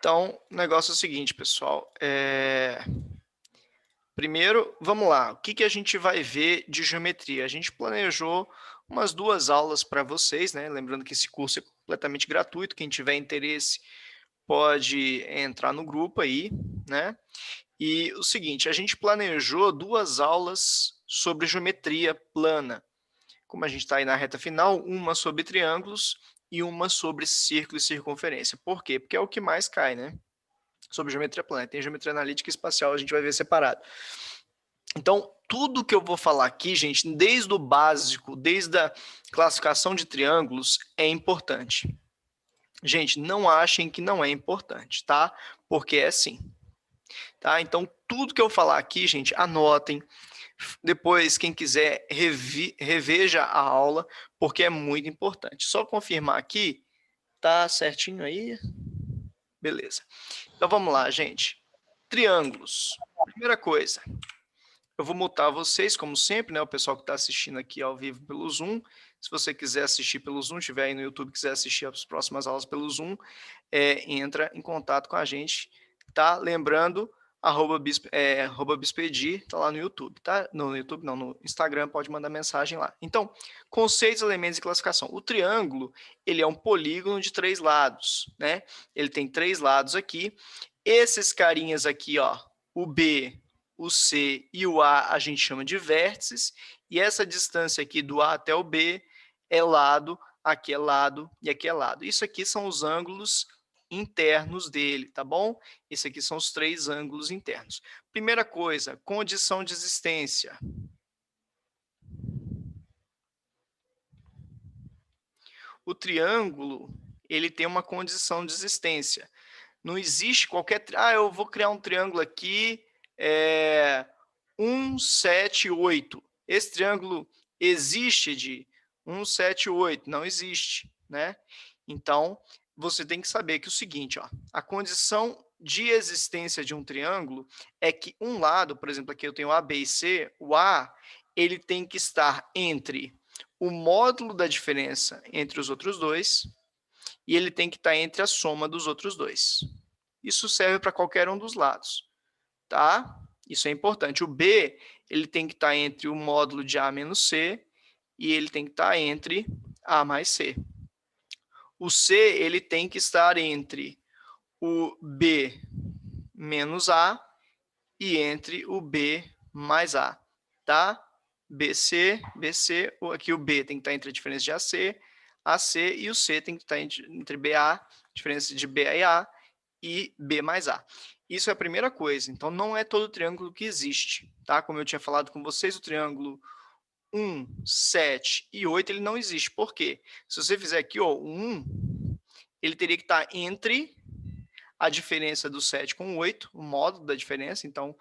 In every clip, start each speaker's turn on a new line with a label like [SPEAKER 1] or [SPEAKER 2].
[SPEAKER 1] Então, o negócio é o seguinte, pessoal. Primeiro, vamos lá. O que que a gente vai ver de geometria? A gente planejou umas 2 aulas para vocês, né? Lembrando que esse curso é completamente gratuito. Quem tiver interesse pode entrar no grupo aí, né? E o seguinte, a gente planejou 2 aulas sobre geometria plana. Como a gente está aí na reta final, uma sobre triângulos e uma sobre círculo e circunferência. Por quê? Porque é o que mais cai, né? Sobre geometria plana. Tem geometria analítica e espacial, a gente vai ver separado. Então, tudo que eu vou falar aqui, gente, desde o básico, desde a classificação de triângulos, é importante. Gente, não achem que não é importante, tá? Porque é sim, tá? Então, tudo que eu falar aqui, gente, anotem. Depois, quem quiser, reveja a aula, porque é muito importante. Só confirmar aqui, tá certinho aí? Beleza. Então, vamos lá, gente. Triângulos. Primeira coisa, eu vou mutar vocês, como sempre, né? O pessoal que está assistindo aqui ao vivo pelo Zoom. Se você quiser assistir pelo Zoom, estiver aí no YouTube, quiser assistir as próximas aulas pelo Zoom, entra em contato com a gente, tá? Lembrando, arroba Bispedi, tá lá no YouTube, tá? No YouTube não, no Instagram, pode mandar mensagem lá. Então, conceitos, elementos e classificação. O triângulo, ele é um polígono de 3 lados, né? Ele tem 3 lados aqui. Esses carinhas aqui, ó, o B, o C e o A gente chama de vértices, e essa distância aqui do A até o B é lado, aqui é lado e aqui é lado. Isso aqui são os ângulos internos dele, tá bom? Esse aqui são os 3 ângulos internos. Primeira coisa, condição de existência. O triângulo, ele tem uma condição de existência. Não existe qualquer... eu vou criar um triângulo aqui, 1, 7, 8. Esse triângulo existe de 1, 7, 8? Não existe, né? Então, você tem que saber que é o seguinte, ó, a condição de existência de um triângulo é que um lado, por exemplo, aqui eu tenho A, B e C, o A, ele tem que estar entre o módulo da diferença entre os outros dois e ele tem que estar entre a soma dos outros dois. Isso serve para qualquer um dos lados, tá? Isso é importante. O B, ele tem que estar entre o módulo de A menos C e ele tem que estar entre A mais C. O C, ele tem que estar entre o B menos A e entre o B mais A, tá? BC, BC, aqui o B tem que estar entre a diferença de AC, AC e o C tem que estar entre BA, diferença de BA e A, e B mais A. Isso é a primeira coisa. Então, não é todo triângulo que existe, tá? Como eu tinha falado com vocês, o triângulo 1, 7 e 8, ele não existe. Por quê? Se você fizer aqui, ó, o 1, ele teria que estar entre a diferença do 7 com o 8, o módulo da diferença. Então,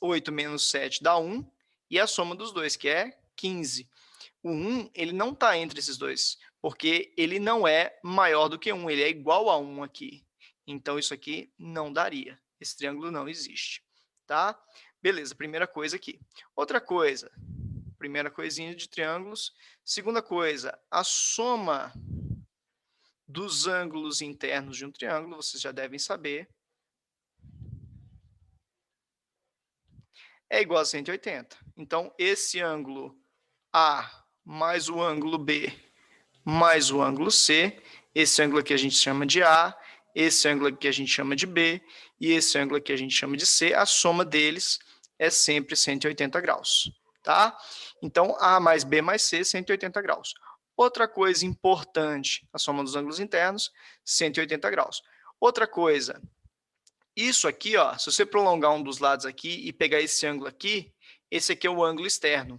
[SPEAKER 1] 8 menos 7 dá 1, e a soma dos dois, que é 15. O 1, ele não está entre esses dois, porque ele não é maior do que 1, ele é igual a 1 aqui. Então, isso aqui não daria. Esse triângulo não existe, tá? Beleza, primeira coisa aqui. Outra coisa, primeira coisinha de triângulos. Segunda coisa, a soma dos ângulos internos de um triângulo, vocês já devem saber, é igual a 180. Então, esse ângulo A mais o ângulo B mais o ângulo C, esse ângulo aqui a gente chama de A, esse ângulo aqui a gente chama de B, e esse ângulo aqui a gente chama de C, a soma deles é sempre 180 graus, tá? Então, A mais B mais C, 180 graus. Outra coisa importante, a soma dos ângulos internos, 180 graus. Outra coisa, isso aqui, ó, se você prolongar um dos lados aqui e pegar esse ângulo aqui, esse aqui é o ângulo externo.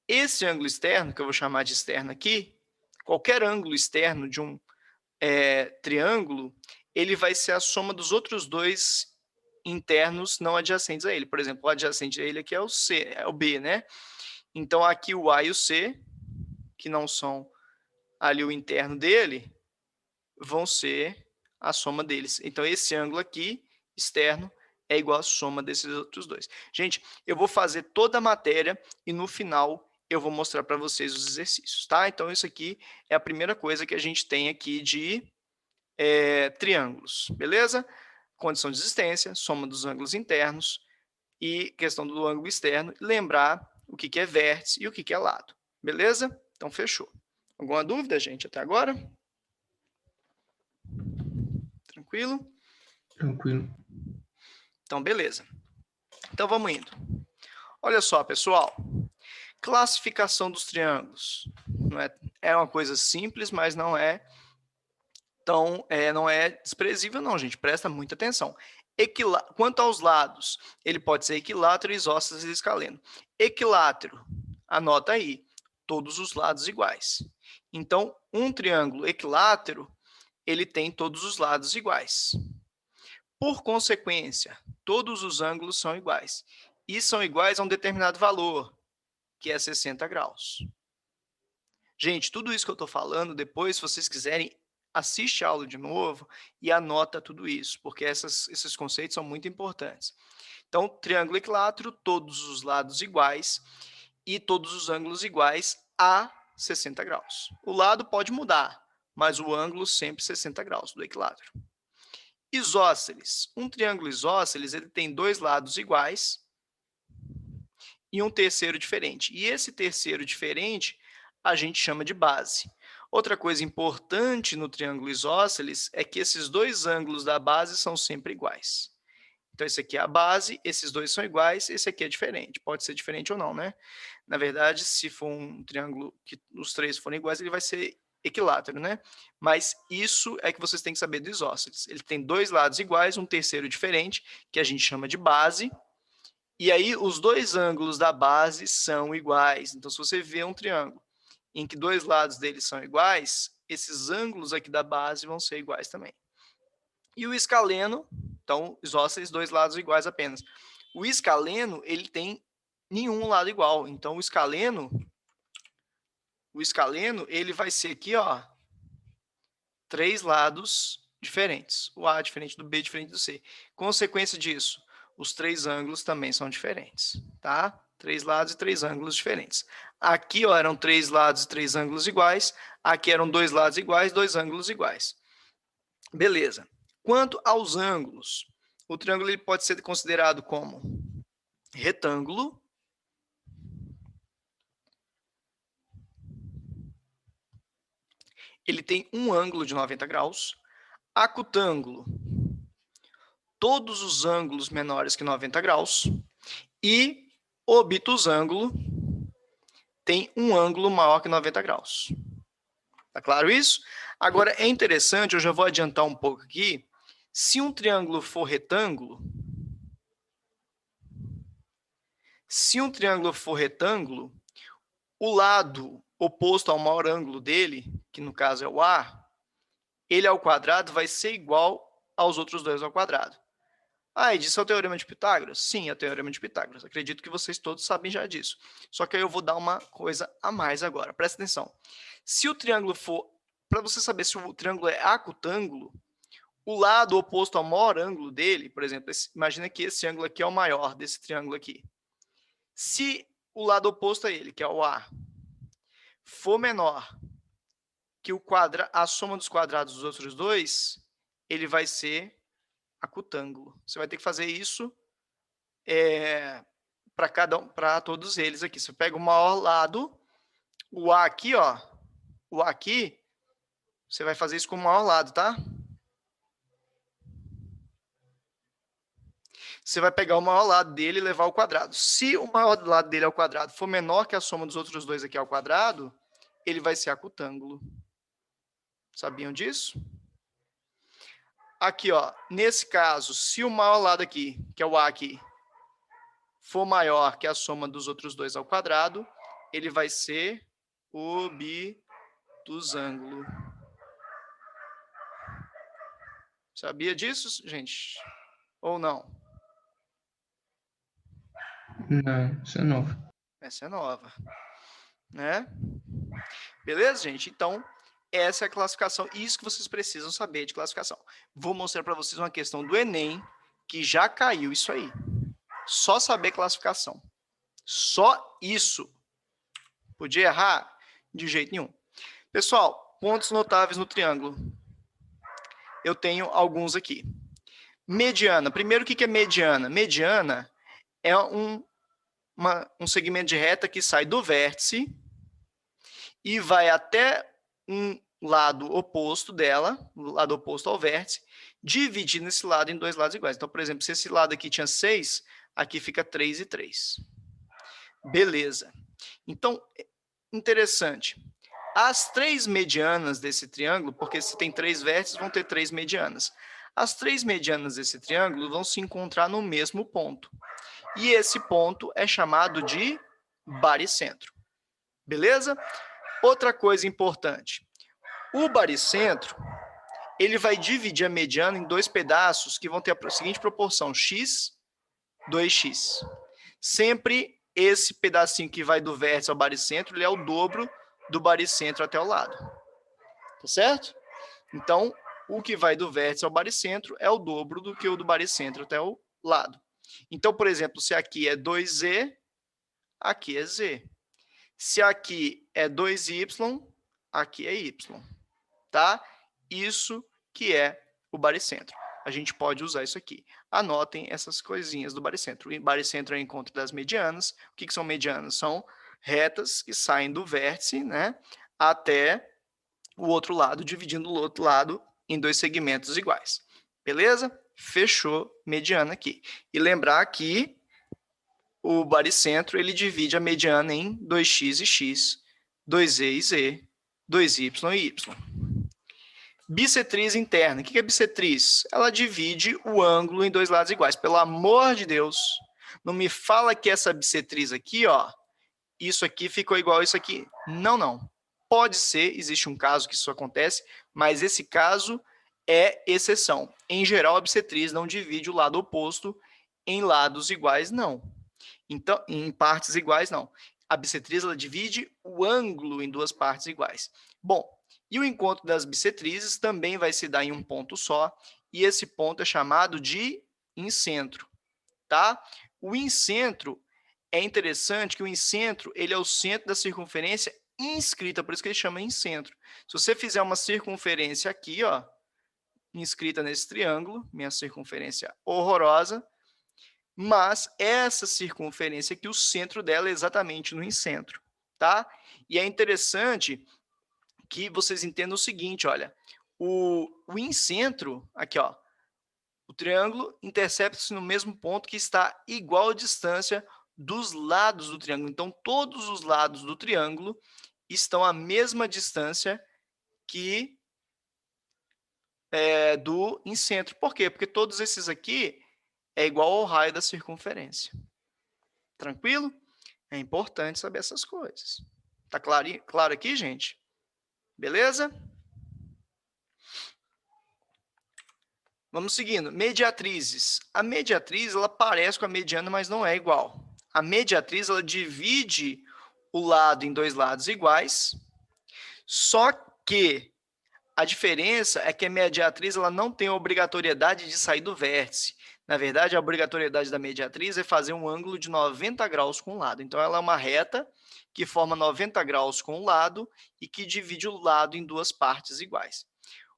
[SPEAKER 1] Esse ângulo externo, que eu vou chamar de externo aqui, qualquer ângulo externo de um triângulo, ele vai ser a soma dos outros dois internos não adjacentes a ele. Por exemplo, o adjacente a ele aqui é o C, é o B, né? Então, aqui o A e o C, que não são ali o interno dele, vão ser a soma deles. Então, esse ângulo aqui, externo, é igual à soma desses outros dois. Gente, eu vou fazer toda a matéria e no final eu vou mostrar para vocês os exercícios, tá? Então, isso aqui é a primeira coisa que a gente tem aqui de triângulos, beleza? Condição de existência, soma dos ângulos internos e questão do ângulo externo, lembrar o que é vértice e o que é lado, beleza? Então, fechou. Alguma dúvida, gente, até agora? Tranquilo?
[SPEAKER 2] Tranquilo.
[SPEAKER 1] Então, beleza. Então, vamos indo. Olha só, pessoal. Classificação dos triângulos. Não é uma coisa simples, mas não é não é desprezível não, gente. Presta muita atenção. Quanto aos lados, ele pode ser equilátero, isósceles e escaleno. Equilátero, anota aí, todos os lados iguais. Então, um triângulo equilátero, ele tem todos os lados iguais. Por consequência, todos os ângulos são iguais. E são iguais a um determinado valor, que é 60 graus. Gente, tudo isso que eu estou falando, depois, se vocês quiserem, assiste a aula de novo e anota tudo isso, porque esses conceitos são muito importantes. Então, triângulo equilátero, todos os lados iguais e todos os ângulos iguais a 60 graus. O lado pode mudar, mas o ângulo sempre 60 graus do equilátero. Isósceles. Um triângulo isósceles, ele tem dois lados iguais e um terceiro diferente. E esse terceiro diferente a gente chama de base. Outra coisa importante no triângulo isósceles é que esses dois ângulos da base são sempre iguais. Então, esse aqui é a base, esses dois são iguais, esse aqui é diferente. Pode ser diferente ou não, né? Na verdade, se for um triângulo que os três forem iguais, ele vai ser equilátero, né? Mas isso é que vocês têm que saber do isósceles. Ele tem dois lados iguais, um terceiro diferente, que a gente chama de base, e aí os dois ângulos da base são iguais. Então, se você vê um triângulo em que dois lados dele são iguais, esses ângulos aqui da base vão ser iguais também. E o escaleno, então, isósceles, dois lados iguais apenas. O escaleno, ele tem nenhum lado igual. Então, o escaleno, ele vai ser aqui, ó, três lados diferentes. O A diferente do B, diferente do C. Consequência disso, os três ângulos também são diferentes, tá? Três lados e três ângulos diferentes. Aqui, ó, eram três lados e três ângulos iguais. Aqui eram dois lados iguais, dois ângulos iguais. Beleza. Quanto aos ângulos, o triângulo ele pode ser considerado como retângulo, ele tem um ângulo de 90 graus, acutângulo, todos os ângulos menores que 90 graus, e obtusângulo tem um ângulo maior que 90 graus. Tá claro isso? Agora, é interessante, eu já vou adiantar um pouco aqui, se um triângulo for retângulo, o lado oposto ao maior ângulo dele, que no caso é o A, ele ao quadrado vai ser igual aos outros dois ao quadrado. Ah, e disso é o Teorema de Pitágoras? Sim, é o Teorema de Pitágoras. Acredito que vocês todos sabem já disso. Só que aí eu vou dar uma coisa a mais agora. Presta atenção. Se o triângulo for... Para você saber se o triângulo é acutângulo, o lado oposto ao maior ângulo dele, por exemplo, imagina que esse ângulo aqui é o maior desse triângulo aqui. Se o lado oposto a ele, que é o A, for menor que a soma dos quadrados dos outros dois, ele vai ser acutângulo. Você vai ter que fazer isso para todos eles aqui. Você pega o maior lado, o A aqui, ó, o A aqui, você vai fazer isso com o maior lado, tá? Você vai pegar o maior lado dele e levar ao quadrado. Se o maior lado dele ao quadrado for menor que a soma dos outros dois aqui ao quadrado, ele vai ser acutângulo. Sabiam disso? Aqui, ó, nesse caso, se o maior lado aqui, que é o A aqui, for maior que a soma dos outros dois ao quadrado, ele vai ser obtusângulo. Sabia disso, gente? Ou não?
[SPEAKER 2] Não, isso é novo.
[SPEAKER 1] Essa é nova, né? Beleza, gente? Então, essa é a classificação. Isso que vocês precisam saber de classificação. Vou mostrar para vocês uma questão do Enem, que já caiu isso aí. Só saber classificação. Só isso. Podia errar? De jeito nenhum. Pessoal, pontos notáveis no triângulo. eu tenho alguns aqui. Mediana. Primeiro, o que é mediana? Mediana é um segmento de reta que sai do vértice e vai até um lado oposto dela, lado oposto ao vértice, dividindo esse lado em dois lados iguais. Então, por exemplo, se esse lado aqui tinha 6, aqui fica 3 e 3. Beleza. Então, interessante. As três medianas desse triângulo, porque se tem 3 vértices, vão ter 3 medianas. As 3 medianas desse triângulo vão se encontrar no mesmo ponto. E esse ponto é chamado de baricentro. Beleza? Outra coisa importante. O baricentro, ele vai dividir a mediana em dois pedaços que vão ter a seguinte proporção, x, 2x. Sempre esse pedacinho que vai do vértice ao baricentro, ele é o dobro do baricentro até o lado. Tá certo? Então, o que vai do vértice ao baricentro é o dobro do que o do baricentro até o lado. Então, por exemplo, se aqui é 2z, aqui é z. Se aqui é 2y, aqui é y. Tá? Isso que é o baricentro. A gente pode usar isso aqui. Anotem essas coisinhas do baricentro. O baricentro é o encontro das medianas. O que são medianas? São retas que saem do vértice, né, até o outro lado, dividindo o outro lado em dois segmentos iguais. Beleza? Fechou mediana aqui. E lembrar que o baricentro ele divide a mediana em 2x e x, 2z e z, 2y e y. Bissetriz interna. O que é bissetriz? Ela divide o ângulo em dois lados iguais. Pelo amor de Deus, não me fala que essa bissetriz aqui, ó, isso aqui ficou igual a isso aqui. Não, não. Pode ser, existe um caso que isso acontece, mas esse caso é exceção. Em geral, a bissetriz não divide o lado oposto em lados iguais, não. Então, em partes iguais, não. A bissetriz ela divide o ângulo em duas partes iguais. Bom, e o encontro das bissetrizes também vai se dar em um ponto só, e esse ponto é chamado de incentro, tá? O incentro, é interessante que o incentro, ele é o centro da circunferência inscrita, por isso que ele chama incentro. Se você fizer uma circunferência aqui, ó, inscrita nesse triângulo, minha circunferência horrorosa, mas essa circunferência aqui, o centro dela é exatamente no incentro, tá? E é interessante que vocês entendam o seguinte, olha, o incentro, aqui, ó, o triângulo intercepta-se no mesmo ponto que está igual a distância dos lados do triângulo. Então, todos os lados do triângulo estão à mesma distância que do incentro. Por quê? Porque todos esses aqui é igual ao raio da circunferência. Tranquilo? É importante saber essas coisas. Tá claro aqui, gente? Beleza? Vamos seguindo. Mediatrizes. A mediatriz, ela parece com a mediana, mas não é igual. A mediatriz, ela divide o lado em dois lados iguais, só que a diferença é que a mediatriz ela não tem a obrigatoriedade de sair do vértice. Na verdade, a obrigatoriedade da mediatriz é fazer um ângulo de 90 graus com o lado. Então, ela é uma reta que forma 90 graus com o lado e que divide o lado em duas partes iguais.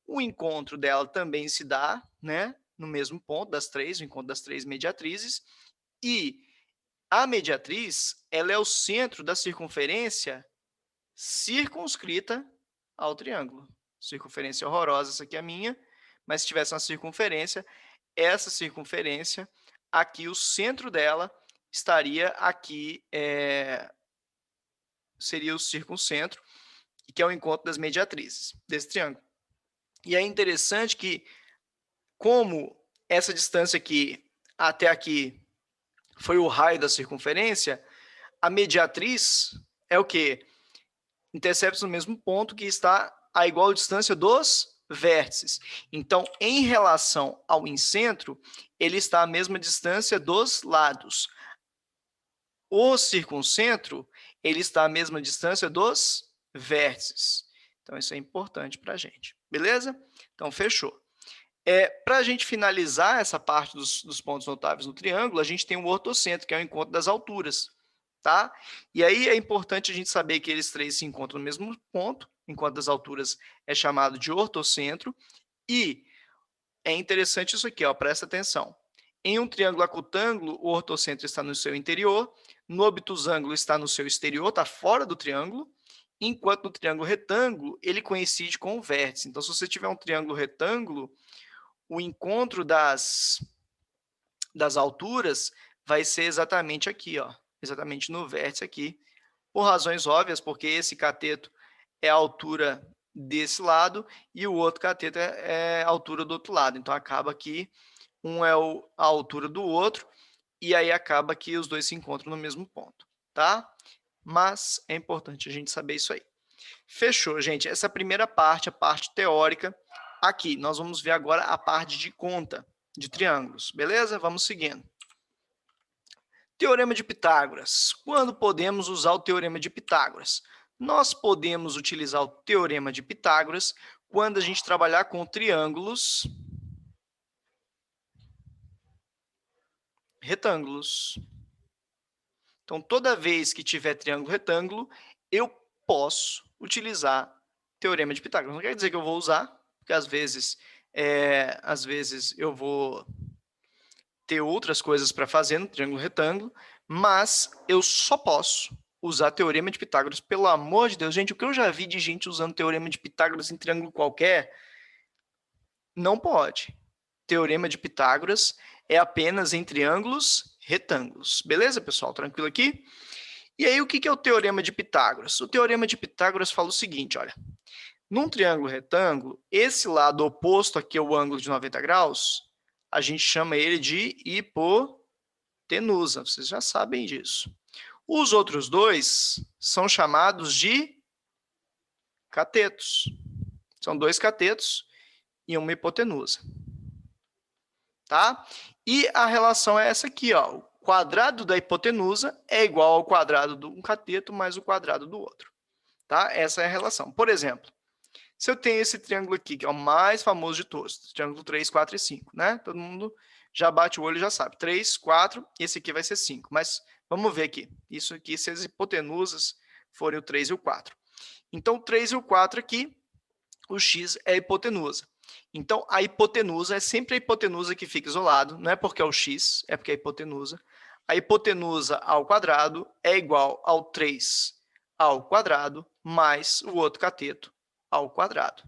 [SPEAKER 1] O encontro dela também se dá, né, no mesmo ponto das três, o encontro das três mediatrizes, e a mediatriz, ela é o centro da circunferência circunscrita ao triângulo. Circunferência horrorosa, essa aqui é a minha, mas se tivesse uma circunferência, essa circunferência, aqui o centro dela estaria aqui, seria o circuncentro, que é o encontro das mediatrizes desse triângulo. E é interessante que, como essa distância aqui até aqui foi o raio da circunferência, a mediatriz é o quê? Intercepta no mesmo ponto que está a igual distância dos vértices. Então, em relação ao incentro, ele está à mesma distância dos lados. O circuncentro, ele está à mesma distância dos vértices. Então, isso é importante para a gente. Beleza? Então, fechou. Para a gente finalizar essa parte dos pontos notáveis no triângulo, a gente tem o ortocentro, que é o encontro das alturas. Tá? E aí é importante a gente saber que eles três se encontram no mesmo ponto, enquanto as alturas é chamado de ortocentro, e é interessante isso aqui, ó, presta atenção. Em um triângulo acutângulo, o ortocentro está no seu interior, no obtusângulo está no seu exterior, está fora do triângulo, enquanto no triângulo retângulo, ele coincide com o vértice. Então, se você tiver um triângulo retângulo, o encontro das alturas vai ser exatamente aqui, ó, exatamente no vértice aqui, por razões óbvias, porque esse cateto é a altura desse lado e o outro cateto é a altura do outro lado. Então, acaba que um é a altura do outro e aí acaba que os dois se encontram no mesmo ponto, tá? Mas é importante a gente saber isso aí. Fechou, gente. Essa primeira parte, a parte teórica. Aqui, nós vamos ver agora a parte de conta de triângulos, beleza? Vamos seguindo. Teorema de Pitágoras. Quando podemos usar o Teorema de Pitágoras? Nós podemos utilizar o Teorema de Pitágoras quando a gente trabalhar com triângulos retângulos. Então, toda vez que tiver triângulo retângulo, eu posso utilizar Teorema de Pitágoras. Não quer dizer que eu vou usar, porque às vezes eu vou ter outras coisas para fazer no triângulo retângulo, mas eu só posso usar Teorema de Pitágoras. Pelo amor de Deus, gente, o que eu já vi de gente usando Teorema de Pitágoras em triângulo qualquer, não pode. Teorema de Pitágoras é apenas em triângulos retângulos. Beleza, pessoal? Tranquilo aqui? E aí, o que é o Teorema de Pitágoras? O Teorema de Pitágoras fala o seguinte, olha. Num triângulo retângulo, esse lado oposto aqui ao ângulo de 90 graus, a gente chama ele de hipotenusa. Vocês já sabem disso. Os outros dois são chamados de catetos. São dois catetos e uma hipotenusa. Tá? E a relação é essa aqui, ó. O quadrado da hipotenusa é igual ao quadrado de um cateto mais o quadrado do outro. Tá? Essa é a relação. Por exemplo, se eu tenho esse triângulo aqui, que é o mais famoso de todos, triângulo 3, 4 e 5, né? Todo mundo já bate o olho e já sabe. 3, 4, e esse aqui vai ser 5. Mas vamos ver aqui. Isso aqui, se as hipotenusas forem o 3 e o 4. Então, o 3 e o 4 aqui, o x é a hipotenusa. Então, a hipotenusa é sempre a hipotenusa que fica isolado, não é porque é o x, é porque é a hipotenusa. A hipotenusa ao quadrado é igual ao 3 ao quadrado mais o outro cateto ao quadrado.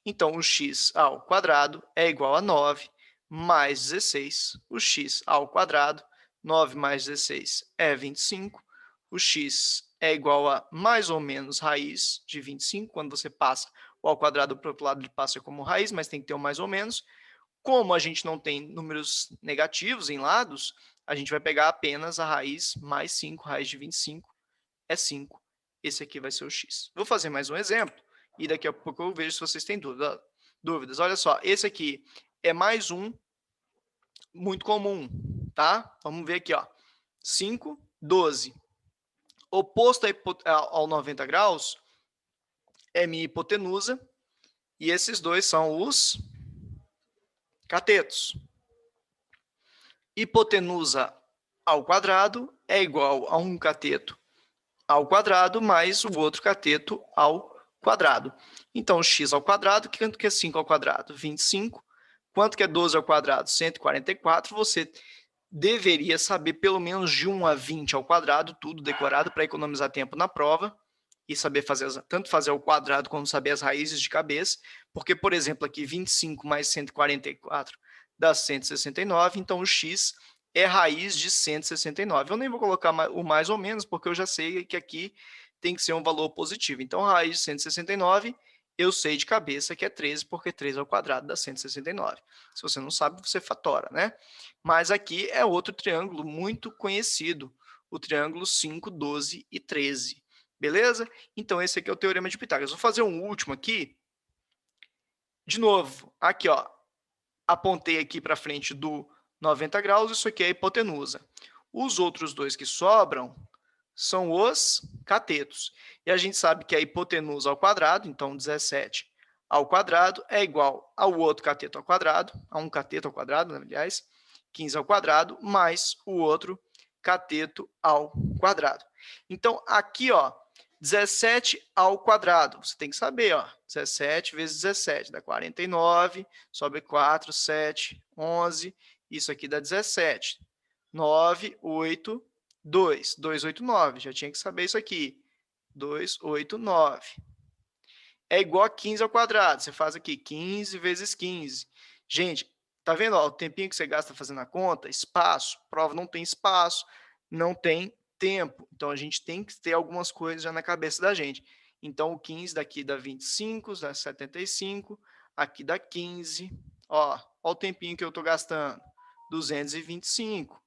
[SPEAKER 1] Então, o x ao quadrado é igual a 9 mais 16. O x ao quadrado, 9 mais 16 é 25. O x é igual a mais ou menos raiz de 25. Quando você passa o ao quadrado para o outro lado, ele passa como raiz, mas tem que ter um mais ou menos. Como a gente não tem números negativos em lados, a gente vai pegar apenas a raiz mais 5. Raiz de 25 é 5. Esse aqui vai ser o x. Vou fazer mais um exemplo e daqui a pouco eu vejo se vocês têm dúvidas. Olha só, esse aqui é mais um muito comum, tá? Vamos ver aqui, ó. 5, 12. Oposto ao 90 graus é minha hipotenusa e esses dois são os catetos. Hipotenusa ao quadrado é igual a um cateto ao quadrado mais o outro cateto ao quadrado. Então, x ao quadrado, quanto que é 5 ao quadrado? 25. Quanto que é 12 ao quadrado? 144. Você deveria saber pelo menos de 1 a 20 ao quadrado, tudo decorado para economizar tempo na prova e saber fazer tanto fazer ao quadrado como saber as raízes de cabeça, porque, por exemplo, aqui 25 mais 144 dá 169, então o x é raiz de 169. Eu nem vou colocar o mais ou menos, porque eu já sei que aqui tem que ser um valor positivo. Então, a raiz de 169, eu sei de cabeça que é 13, porque 13 ao quadrado dá 169. Se você não sabe, você fatora, né? Mas aqui é outro triângulo muito conhecido, o triângulo 5, 12 e 13. Beleza? Então, esse aqui é o Teorema de Pitágoras. Vou fazer um último aqui. De novo, aqui, ó. Apontei aqui para frente do 90 graus, isso aqui é a hipotenusa. Os outros dois que sobram são os catetos. E a gente sabe que a hipotenusa ao quadrado, então 17 ao quadrado, é igual ao outro cateto ao quadrado, a um cateto ao quadrado, aliás, 15 ao quadrado, mais o outro cateto ao quadrado. Então, aqui, ó, 17 ao quadrado. Você tem que saber, ó. 17 vezes 17 dá 49, sobe 4, 7, 11. Isso aqui dá 17. 9, 8, 2. 2, 8, 9. Já tinha que saber isso aqui. 2, 8, 9. É igual a 15 ao quadrado. Você faz aqui 15 vezes 15. Gente, tá vendo ó, o tempinho que você gasta fazendo a conta? Espaço. Prova não tem espaço, não tem tempo. Então, a gente tem que ter algumas coisas já na cabeça da gente. Então, o 15 daqui dá 25, dá 75. Aqui dá 15. Ó o tempinho que eu estou gastando. 225.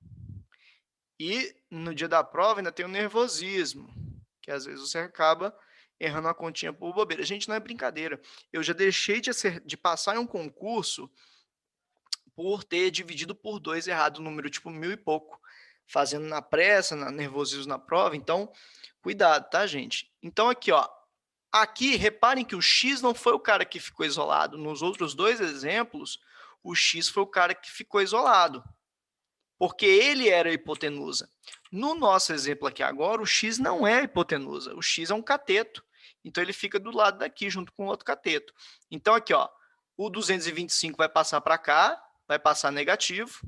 [SPEAKER 1] E no dia da prova ainda tem o nervosismo, que às vezes você acaba errando a continha por bobeira. Gente, não é brincadeira. Eu já deixei de passar em um concurso por ter dividido por 2 errado o número, tipo 1000 e pouco, fazendo na pressa, nervosismo na prova. Então, cuidado, tá, gente? Então, aqui, ó. Aqui, reparem que o X não foi o cara que ficou isolado. Nos outros dois exemplos, o X foi o cara que ficou isolado, porque ele era a hipotenusa. No nosso exemplo aqui agora, o X não é a hipotenusa. O X é um cateto. Então, ele fica do lado daqui, junto com o outro cateto. Então, aqui, ó, o 225 vai passar para cá, vai passar negativo,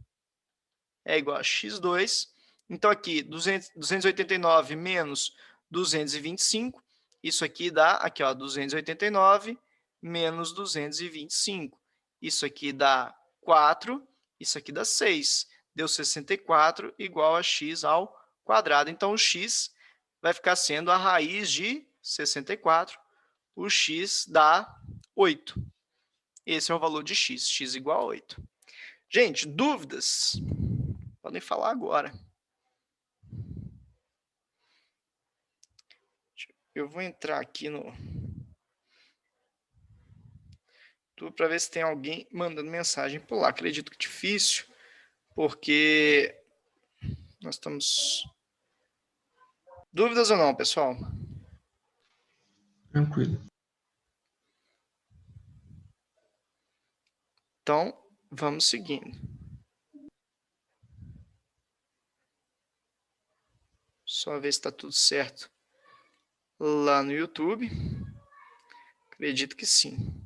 [SPEAKER 1] é igual a x2. Então, aqui, 289 menos 225, isso aqui dá, aqui, ó, 289 menos 225. Isso aqui dá 4, isso aqui dá 6. Deu 64 igual a x ao quadrado. Então, o x vai ficar sendo a raiz de 64. O x dá 8. Esse é o valor de x, x igual a 8. Gente, dúvidas? Podem falar agora. Eu vou entrar aqui no tudo para ver se tem alguém mandando mensagem por lá. Acredito que difícil, porque nós estamos... Dúvidas ou não, pessoal?
[SPEAKER 2] Tranquilo.
[SPEAKER 1] Então, vamos seguindo. Só ver se está tudo certo lá no YouTube. Acredito que sim.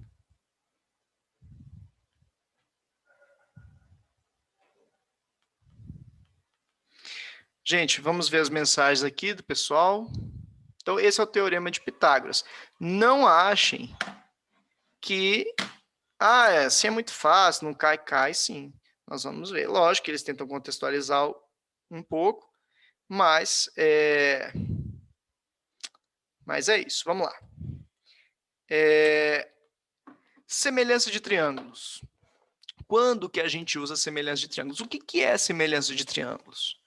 [SPEAKER 1] Gente, vamos ver as mensagens aqui do pessoal. Então, esse é o Teorema de Pitágoras. Não achem que... assim é muito fácil, não cai, cai sim. Nós vamos ver. Lógico que eles tentam contextualizar um pouco, mas é isso. Vamos lá. Semelhança de triângulos. Quando que a gente usa semelhança de triângulos? O que é semelhança de triângulos?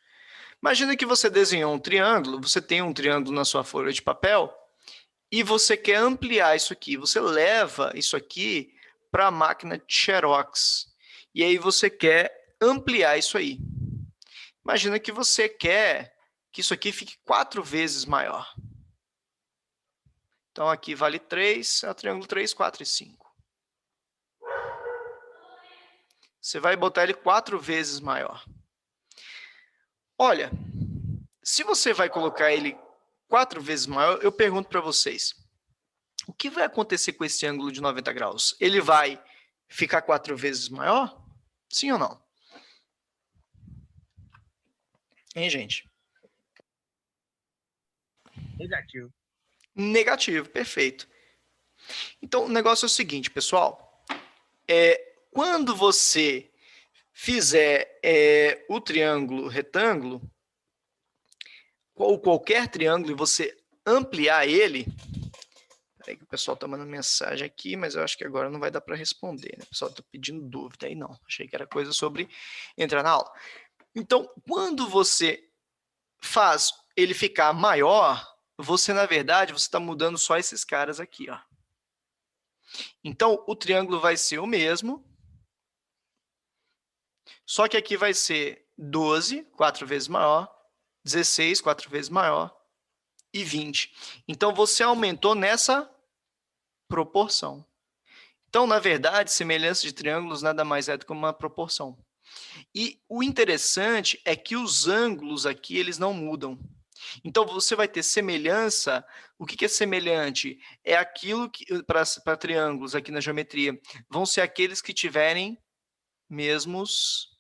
[SPEAKER 1] Imagina que você desenhou um triângulo, você tem um triângulo na sua folha de papel e você quer ampliar isso aqui. Você leva isso aqui para a máquina de Xerox. E aí você quer ampliar isso aí. Imagina que você quer que isso aqui fique 4 vezes maior. Então, aqui vale 3, é o triângulo 3, 4 e 5. Você vai botar ele 4 vezes maior. Olha, se você vai colocar ele 4 vezes maior, eu pergunto para vocês, o que vai acontecer com esse ângulo de 90 graus? Ele vai ficar 4 vezes maior? Sim ou não? Hein, gente?
[SPEAKER 3] Negativo.
[SPEAKER 1] Negativo, perfeito. Então, o negócio é o seguinte, pessoal. Quando você fizer o triângulo retângulo, ou qualquer triângulo, e você ampliar ele... Peraí que o pessoal está mandando mensagem aqui, mas eu acho que agora não vai dar para responder, né? O pessoal está pedindo dúvida aí, não. Achei que era coisa sobre entrar na aula. Então, quando você faz ele ficar maior, você, na verdade, você está mudando só esses caras aqui, ó. Então, o triângulo vai ser o mesmo, só que aqui vai ser 12, 4 vezes maior, 16, 4 vezes maior, e 20. Então, você aumentou nessa proporção. Então, na verdade, semelhança de triângulos nada mais é do que uma proporção. E o interessante é que os ângulos aqui, eles não mudam. Então, você vai ter semelhança. O que é semelhante? É aquilo que, para triângulos aqui na geometria, vão ser aqueles que tiverem mesmos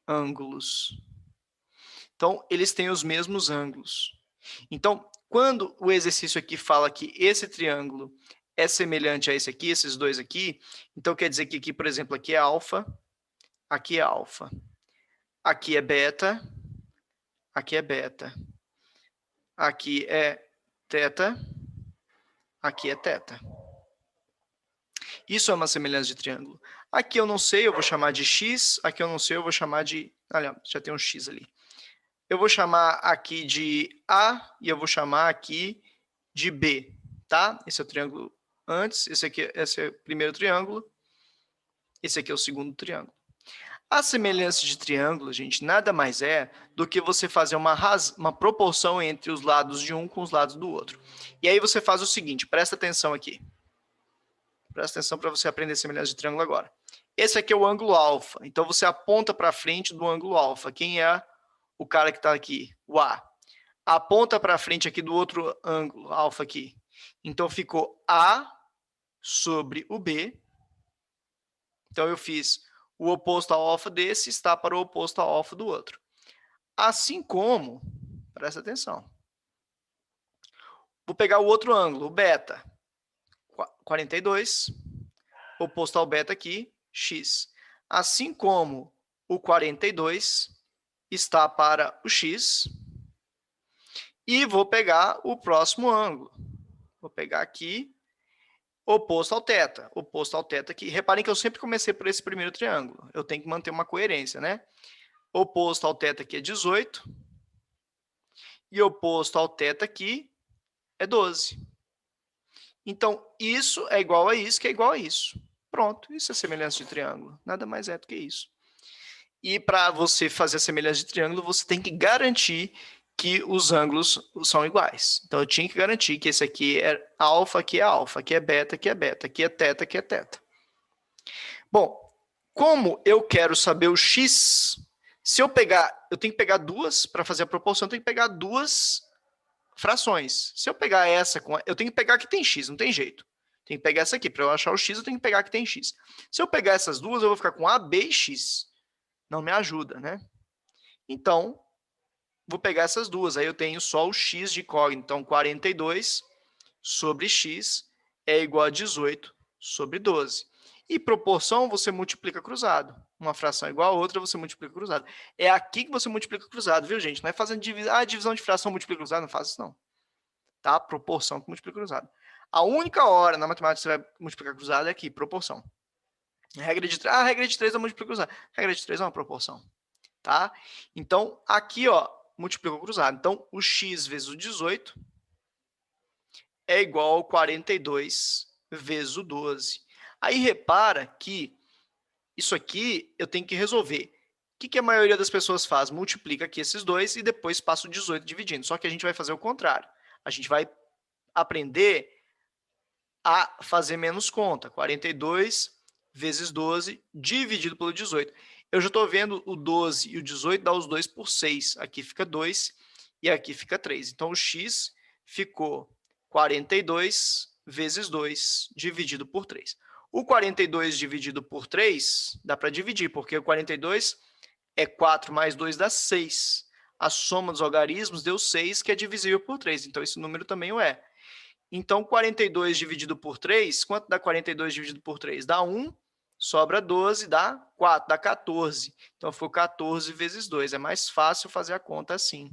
[SPEAKER 1] ângulos. Então, eles têm os mesmos ângulos. Então, quando o exercício aqui fala que esse triângulo é semelhante a esse aqui, esses dois aqui, então quer dizer que aqui, por exemplo, aqui é alfa, aqui é alfa, aqui é beta, aqui é beta, aqui é teta, aqui é teta. Isso é uma semelhança de triângulo. Aqui eu não sei, eu vou chamar de x, aqui eu não sei, eu vou chamar de... Olha, já tem um x ali. Eu vou chamar aqui de A e eu vou chamar aqui de B, tá? Esse é o triângulo antes, esse é o primeiro triângulo, esse aqui é o segundo triângulo. A semelhança de triângulo, gente, nada mais é do que você fazer uma proporção entre os lados de um com os lados do outro. E aí você faz o seguinte, presta atenção aqui. Presta atenção para você aprender semelhança de triângulo agora. Esse aqui é o ângulo alfa, então você aponta para frente do ângulo alfa. Quem é o cara que está aqui? O A. Aponta para frente aqui do outro ângulo, alfa aqui. Então ficou A sobre o B. Então eu fiz o oposto ao alfa desse está para o oposto ao alfa do outro. Assim como, presta atenção, vou pegar o outro ângulo, o beta, 42, oposto ao beta aqui, x. Assim como o 42 está para o x, e vou pegar o próximo ângulo. Vou pegar aqui, oposto ao teta. Oposto ao teta aqui. Reparem que eu sempre comecei por esse primeiro triângulo. Eu tenho que manter uma coerência, né? Oposto ao teta aqui é 18. E oposto ao teta aqui é 12. Então, isso é igual a isso, que é igual a isso. Pronto, isso é semelhança de triângulo. Nada mais é do que isso. E para você fazer a semelhança de triângulo, você tem que garantir que os ângulos são iguais. Então, eu tinha que garantir que esse aqui é alfa, aqui é alfa, aqui é beta, aqui é beta, aqui é teta, aqui é teta. Bom, como eu quero saber o x, se eu pegar, eu tenho que pegar duas, para fazer a proporção, eu tenho que pegar duas frações. Se eu pegar essa, eu tenho que pegar que tem x, não tem jeito. Tem que pegar essa aqui, para eu achar o x, eu tenho que pegar que tem x. Se eu pegar essas duas, eu vou ficar com a, b e x. Não me ajuda, né? Então, vou pegar essas duas, aí eu tenho só o x de incógnito. Então, 42 sobre x é igual a 18 sobre 12. E proporção você multiplica cruzado. Uma fração é igual a outra, você multiplica cruzado. É aqui que você multiplica cruzado, viu, gente? Não é fazendo divisão de fração multiplica cruzado, não faz isso não. Tá? Proporção que multiplica cruzado. A única hora na matemática que você vai multiplicar cruzado é aqui, proporção. Regra de 3, regra de 3 é multiplicar cruzado. Regra de 3 é uma proporção. Tá? Então, aqui, ó, multiplicou cruzado. Então, o x vezes o 18 é igual ao 42 vezes o 12. Aí, repara que isso aqui eu tenho que resolver. O que a maioria das pessoas faz? Multiplica aqui esses dois e depois passa o 18 dividindo. Só que a gente vai fazer o contrário. A gente vai aprender a fazer menos conta. 42 vezes 12 dividido pelo 18. Eu já estou vendo o 12 e o 18 dá os 2 por 6. Aqui fica 2 e aqui fica 3. Então, o x ficou 42 vezes 2 dividido por 3. O 42 dividido por 3 dá para dividir, porque o 42 é 4 mais 2 dá 6. A soma dos algarismos deu 6, que é divisível por 3. Então, esse número também o é. Então, 42 dividido por 3, quanto dá 42 dividido por 3? Dá 1, sobra 12, dá 4, dá 14. Então, foi 14 vezes 2. É mais fácil fazer a conta assim.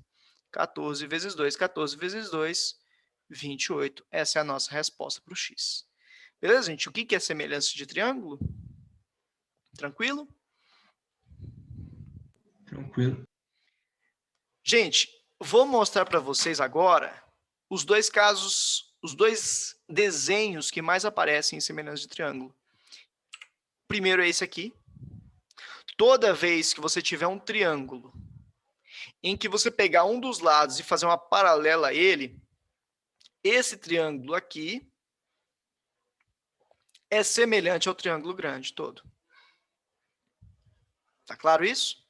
[SPEAKER 1] 14 vezes 2, 14 vezes 2, 28. Essa é a nossa resposta para o x. Beleza, gente? O que é semelhança de triângulo? Tranquilo?
[SPEAKER 2] Tranquilo.
[SPEAKER 1] Gente, vou mostrar para vocês agora os dois casos, os dois desenhos que mais aparecem em semelhança de triângulo. Primeiro é esse aqui. Toda vez que você tiver um triângulo em que você pegar um dos lados e fazer uma paralela a ele, esse triângulo aqui é semelhante ao triângulo grande todo. Tá claro isso?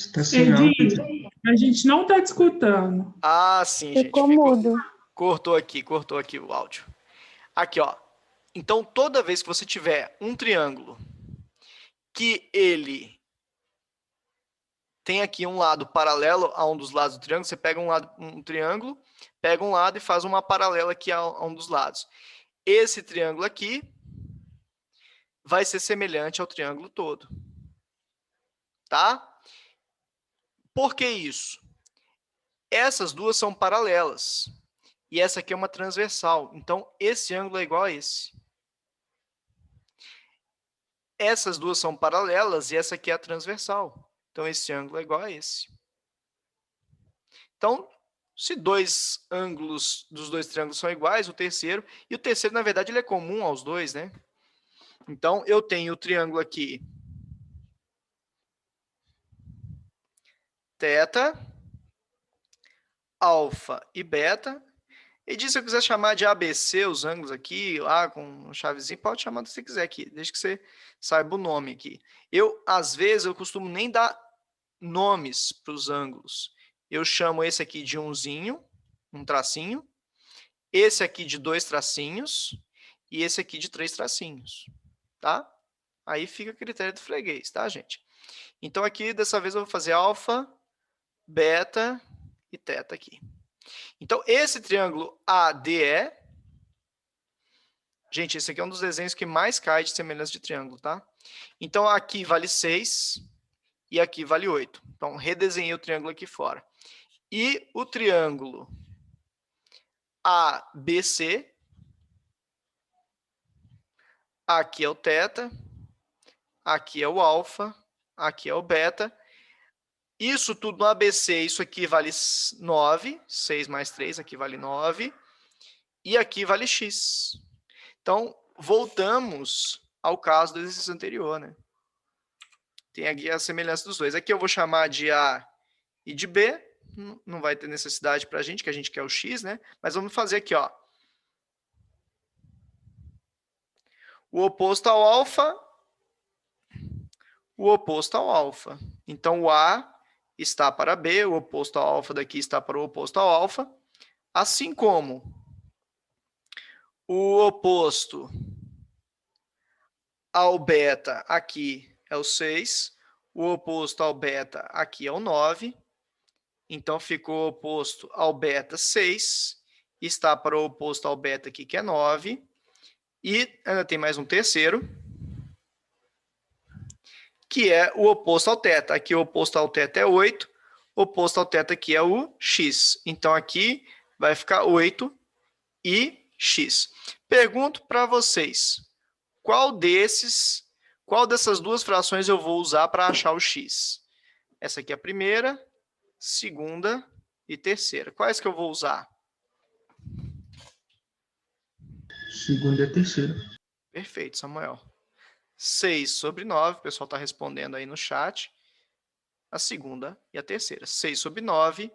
[SPEAKER 2] Está sem áudio.
[SPEAKER 3] Edith, a gente não está te escutando.
[SPEAKER 1] Ah, sim, gente.
[SPEAKER 4] Ficou mudo.
[SPEAKER 1] Cortou aqui o áudio. Aqui, ó. Então, toda vez que você tiver um triângulo que ele tem aqui um lado paralelo a um dos lados do triângulo, você pega um triângulo, pega um lado e faz uma paralela aqui a um dos lados. Esse triângulo aqui vai ser semelhante ao triângulo todo. Tá? Por que isso? Essas duas são paralelas. E essa aqui é uma transversal. Então, esse ângulo é igual a esse. Essas duas são paralelas e essa aqui é a transversal. Então, esse ângulo é igual a esse. Então, se dois ângulos dos dois triângulos são iguais, o terceiro, na verdade, ele é comum aos dois, né? Então, eu tenho o triângulo aqui, θ, alfa e beta. E se eu quiser chamar de ABC os ângulos aqui, lá com um chavezinho, pode chamar do que você quiser aqui, desde que você saiba o nome aqui. Às vezes, eu costumo nem dar nomes para os ângulos. Eu chamo esse aqui de umzinho, um tracinho, esse aqui de 2 tracinhos e esse aqui de 3 tracinhos, tá? Aí fica a critério do freguês, tá, gente? Então, aqui, dessa vez, eu vou fazer alfa, beta e θ aqui. Então, esse triângulo ADE, gente, esse aqui é um dos desenhos que mais cai de semelhança de triângulo, tá? Então, aqui vale 6 e aqui vale 8. Então, redesenhei o triângulo aqui fora. E o triângulo ABC, aqui é o θ, aqui é o alfa, aqui é o beta. Isso tudo no ABC, isso aqui vale 9, 6 mais 3, aqui vale 9, e aqui vale x. Então, voltamos ao caso do exercício anterior, né? Tem aqui a semelhança dos dois. Aqui eu vou chamar de A e de B, não vai ter necessidade para a gente, que a gente quer o x, né? Mas vamos fazer aqui, ó. O oposto ao alfa, o oposto ao alfa. Então, o A está para B, o oposto ao alfa daqui está para o oposto ao alfa, assim como o oposto ao beta aqui é o 6, o oposto ao beta aqui é o 9, então ficou o oposto ao beta 6, está para o oposto ao beta aqui que é 9, e ainda tem mais um terceiro, que é o oposto ao θ. Aqui o oposto ao θ é 8, o oposto ao θ aqui é o x. Então, aqui vai ficar 8 e x. Pergunto para vocês, qual dessas duas frações eu vou usar para achar o x? Essa aqui é a primeira, segunda e terceira. Quais que eu vou usar?
[SPEAKER 2] Segunda e terceira.
[SPEAKER 1] Perfeito, Samuel. 6 sobre 9, o pessoal está respondendo aí no chat. A segunda e a terceira. 6 sobre 9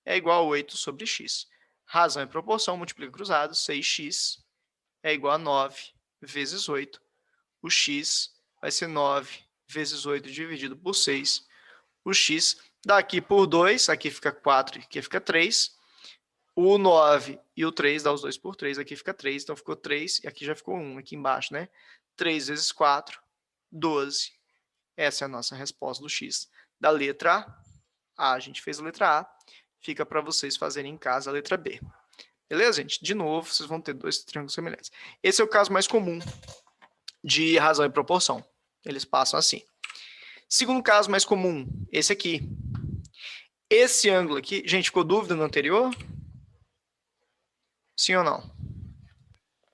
[SPEAKER 1] é igual a 8 sobre x. Razão e proporção, multiplica cruzado, 6x é igual a 9 vezes 8. O x vai ser 9 vezes 8 dividido por 6. O x daqui por 2, aqui fica 4 e aqui fica 3. O 9 e o 3 dá os 2 por 3, aqui fica 3, então ficou 3 e aqui já ficou 1 aqui embaixo, né? 3 vezes 4, 12. Essa é a nossa resposta do x. Da letra A, a gente fez a letra A, fica para vocês fazerem em casa a letra B. Beleza, gente? De novo, vocês vão ter dois triângulos semelhantes. Esse é o caso mais comum de razão e proporção. Eles passam assim. Segundo caso mais comum, esse aqui. Esse ângulo aqui, gente, ficou dúvida no anterior? Sim ou não?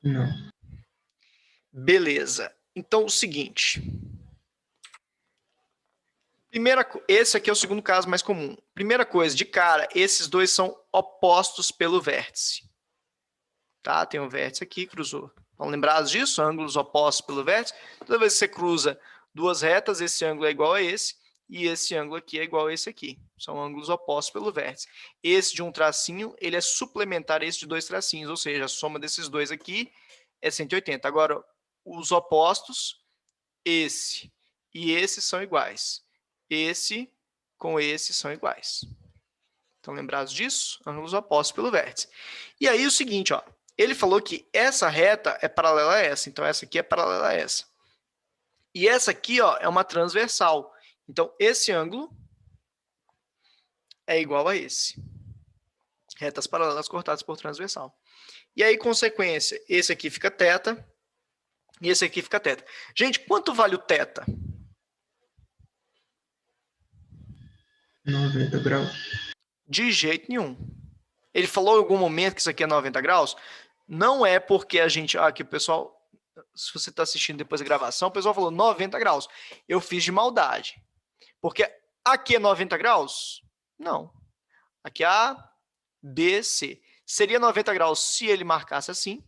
[SPEAKER 2] Não.
[SPEAKER 1] Beleza. Então, o seguinte. Esse aqui é o segundo caso mais comum. Primeira coisa, de cara, esses dois são opostos pelo vértice. Tá? Tem um vértice aqui, cruzou. Vão lembrar disso? Ângulos opostos pelo vértice. Toda vez que você cruza duas retas, esse ângulo é igual a esse, e esse ângulo aqui é igual a esse aqui. São ângulos opostos pelo vértice. Esse de um tracinho, ele é suplementar a esse de dois tracinhos, ou seja, a soma desses dois aqui é 180. Agora, os opostos, esse e esse são iguais. Esse com esse são iguais. Estão lembrados disso? Ângulos opostos pelo vértice. E aí o seguinte, ó, ele falou que essa reta é paralela a essa, então essa aqui é paralela a essa. E essa aqui, ó, é uma transversal. Então esse ângulo é igual a esse. Retas paralelas cortadas por transversal. E aí, consequência, esse aqui fica θ e esse aqui fica θ. Gente, quanto vale o θ?
[SPEAKER 2] 90 graus.
[SPEAKER 1] De jeito nenhum. Ele falou em algum momento que isso aqui é 90 graus? Não é porque a gente... aqui o pessoal... Se você está assistindo depois da gravação, o pessoal falou 90 graus. Eu fiz de maldade. Porque aqui é 90 graus? Não. Aqui é A, B, C. Seria 90 graus se ele marcasse assim,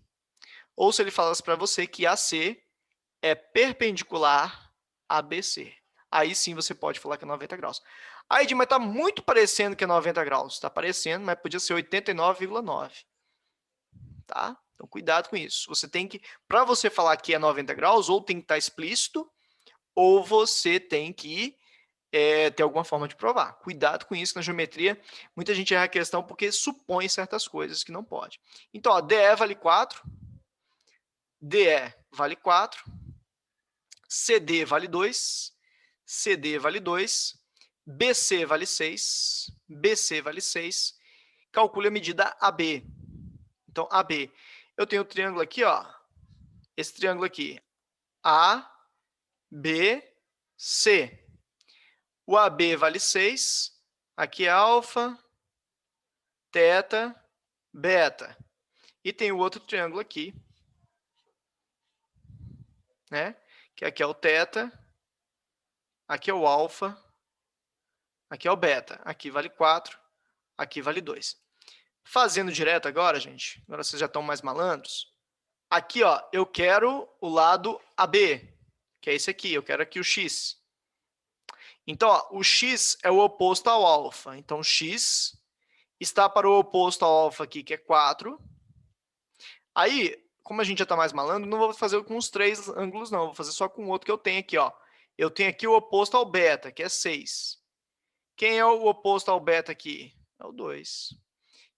[SPEAKER 1] ou se ele falasse para você que AC é perpendicular a BC. Aí sim você pode falar que é 90 graus. Aí, mas está muito parecendo que é 90 graus. Está parecendo, mas podia ser 89,9. Tá? Então, cuidado com isso. Você tem que, para você falar que é 90 graus, ou tem que estar explícito, ou você tem que ter alguma forma de provar. Cuidado com isso na geometria. Muita gente erra a questão porque supõe certas coisas que não pode. Então, ó, DE vale 4, DE vale 4, CD vale 2, CD vale 2, BC vale 6, BC vale 6. Calcule a medida AB. Então, AB. Eu tenho o triângulo aqui, ó. Esse triângulo aqui. A, B, C. O AB vale 6. Aqui é alfa, θ, beta. E tem o outro triângulo aqui, né? Que aqui é o θ, aqui é o alfa, aqui é o beta. Aqui vale 4, aqui vale 2. Fazendo direto agora, gente, agora vocês já estão mais malandros. Aqui, ó, eu quero o lado AB, que é esse aqui, eu quero aqui o x. Então, ó, o x é o oposto ao alfa. Então, x está para o oposto ao alfa aqui, que é 4. Aí, como a gente já está mais malandro, não vou fazer com os 3 ângulos, não. Vou fazer só com o outro que eu tenho aqui, ó. Eu tenho aqui o oposto ao beta, que é 6. Quem é o oposto ao beta aqui? É o 2.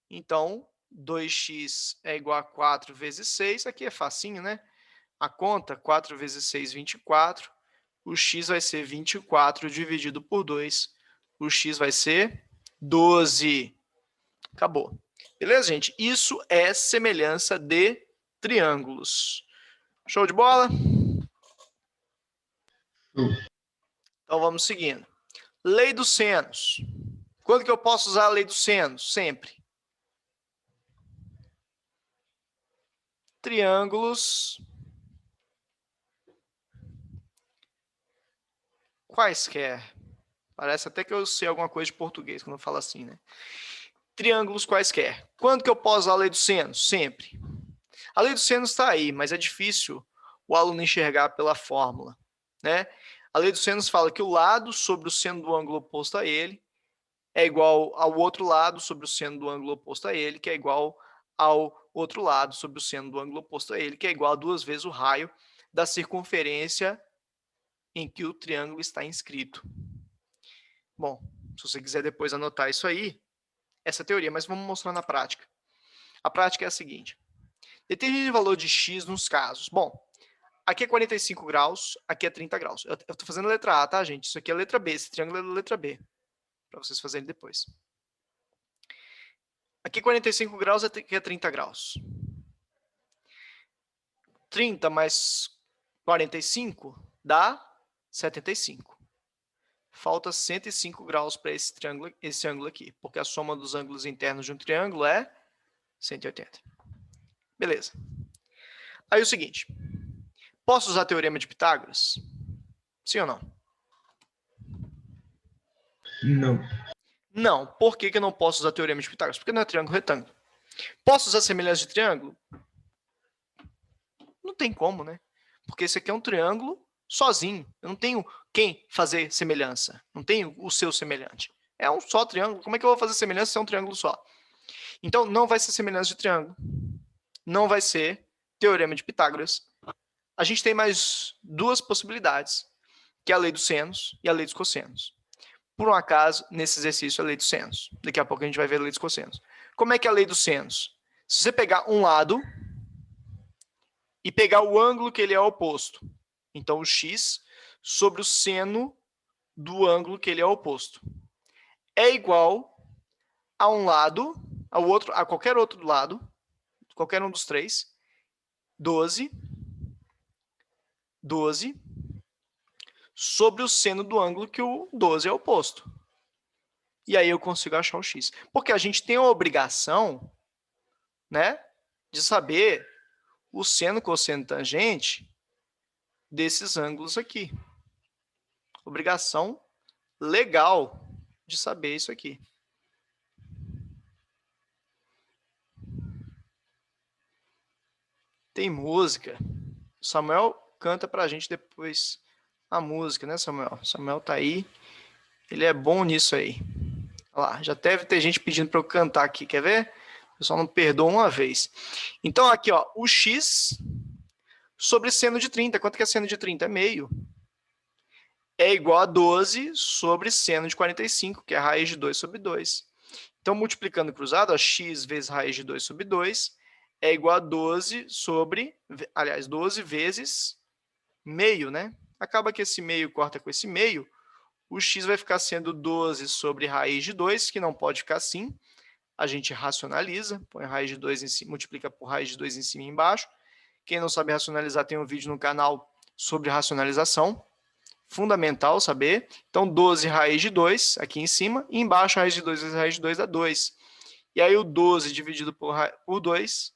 [SPEAKER 1] Então, 2x é igual a 4 vezes 6. Aqui é facinho, né? A conta, 4 vezes 6, 24. O x vai ser 24 dividido por 2. O x vai ser 12. Acabou. Beleza, gente? Isso é semelhança de triângulos. Show de bola? Então, vamos seguindo. Lei dos senos. Quando que eu posso usar a lei dos senos? Sempre. Triângulos quaisquer. Parece até que eu sei alguma coisa de português quando eu falo assim, né? Triângulos quaisquer. Quando que eu posso usar a lei dos senos? Sempre. A lei dos senos está aí, mas é difícil o aluno enxergar pela fórmula, né? A lei dos senos fala que o lado sobre o seno do ângulo oposto a ele é igual ao outro lado sobre o seno do ângulo oposto a ele, que é igual ao outro lado sobre o seno do ângulo oposto a ele, que é igual a 2 vezes o raio da circunferência em que o triângulo está inscrito. Bom, se você quiser depois anotar isso aí, essa é a teoria, mas vamos mostrar na prática. A prática é a seguinte. Determine o valor de x nos casos. Bom, aqui é 45 graus, aqui é 30 graus. Eu estou fazendo a letra A, tá, gente? Isso aqui é a letra B, esse triângulo é a letra B, para vocês fazerem depois. Aqui 45 graus, aqui é 30 graus. 30 mais 45 dá 75. Falta 105 graus para esse ângulo aqui, porque a soma dos ângulos internos de um triângulo é 180. Beleza. Aí o seguinte, posso usar teorema de Pitágoras? Sim ou não?
[SPEAKER 2] Não.
[SPEAKER 1] Não. Por que eu não posso usar teorema de Pitágoras? Porque não é triângulo retângulo. Posso usar semelhança de triângulo? Não tem como, né? Porque esse aqui é um triângulo sozinho. Eu não tenho quem fazer semelhança. Não tenho o seu semelhante. É um só triângulo. Como é que eu vou fazer semelhança se é um triângulo só? Então, não vai ser semelhança de triângulo. Não vai ser teorema de Pitágoras. A gente tem mais duas possibilidades, que é a lei dos senos e a lei dos cossenos. por um acaso, nesse exercício, a lei dos senos. Daqui a pouco a gente vai ver a lei dos cossenos. Como é que é a lei dos senos? Se você pegar um lado e pegar o ângulo que ele é oposto, então o x sobre o seno do ângulo que ele é oposto, é igual a um lado, a qualquer outro lado, qualquer um dos três, 12 sobre o seno do ângulo que o 12 é oposto. E aí eu consigo achar o x. Porque a gente tem a obrigação, né, de saber o seno, cosseno, tangente desses ângulos aqui. Obrigação legal de saber isso aqui. Tem música. O Samuel canta pra gente depois a música, né, Samuel? O Samuel tá aí. Ele é bom nisso aí. Olha lá, já deve ter gente pedindo para eu cantar aqui, quer ver? O pessoal não perdoa uma vez. Então, aqui, ó, o x sobre seno de 30. Quanto que é seno de 30? É meio. É igual a 12 sobre seno de 45, que é raiz de 2 sobre 2. Então, multiplicando cruzado, ó, x vezes raiz de 2 sobre 2 é igual a 12 sobre, aliás, 12 vezes meio, né? Acaba que esse meio corta com esse meio, o x vai ficar sendo 12 sobre raiz de 2, que não pode ficar assim. A gente racionaliza, põe raiz de 2 em cima, multiplica por raiz de 2 em cima e embaixo. Quem não sabe racionalizar, tem um vídeo no canal sobre racionalização. Fundamental saber. Então, 12 raiz de 2 aqui em cima, e embaixo raiz de 2 vezes raiz de 2 dá 2. E aí o 12 dividido por 2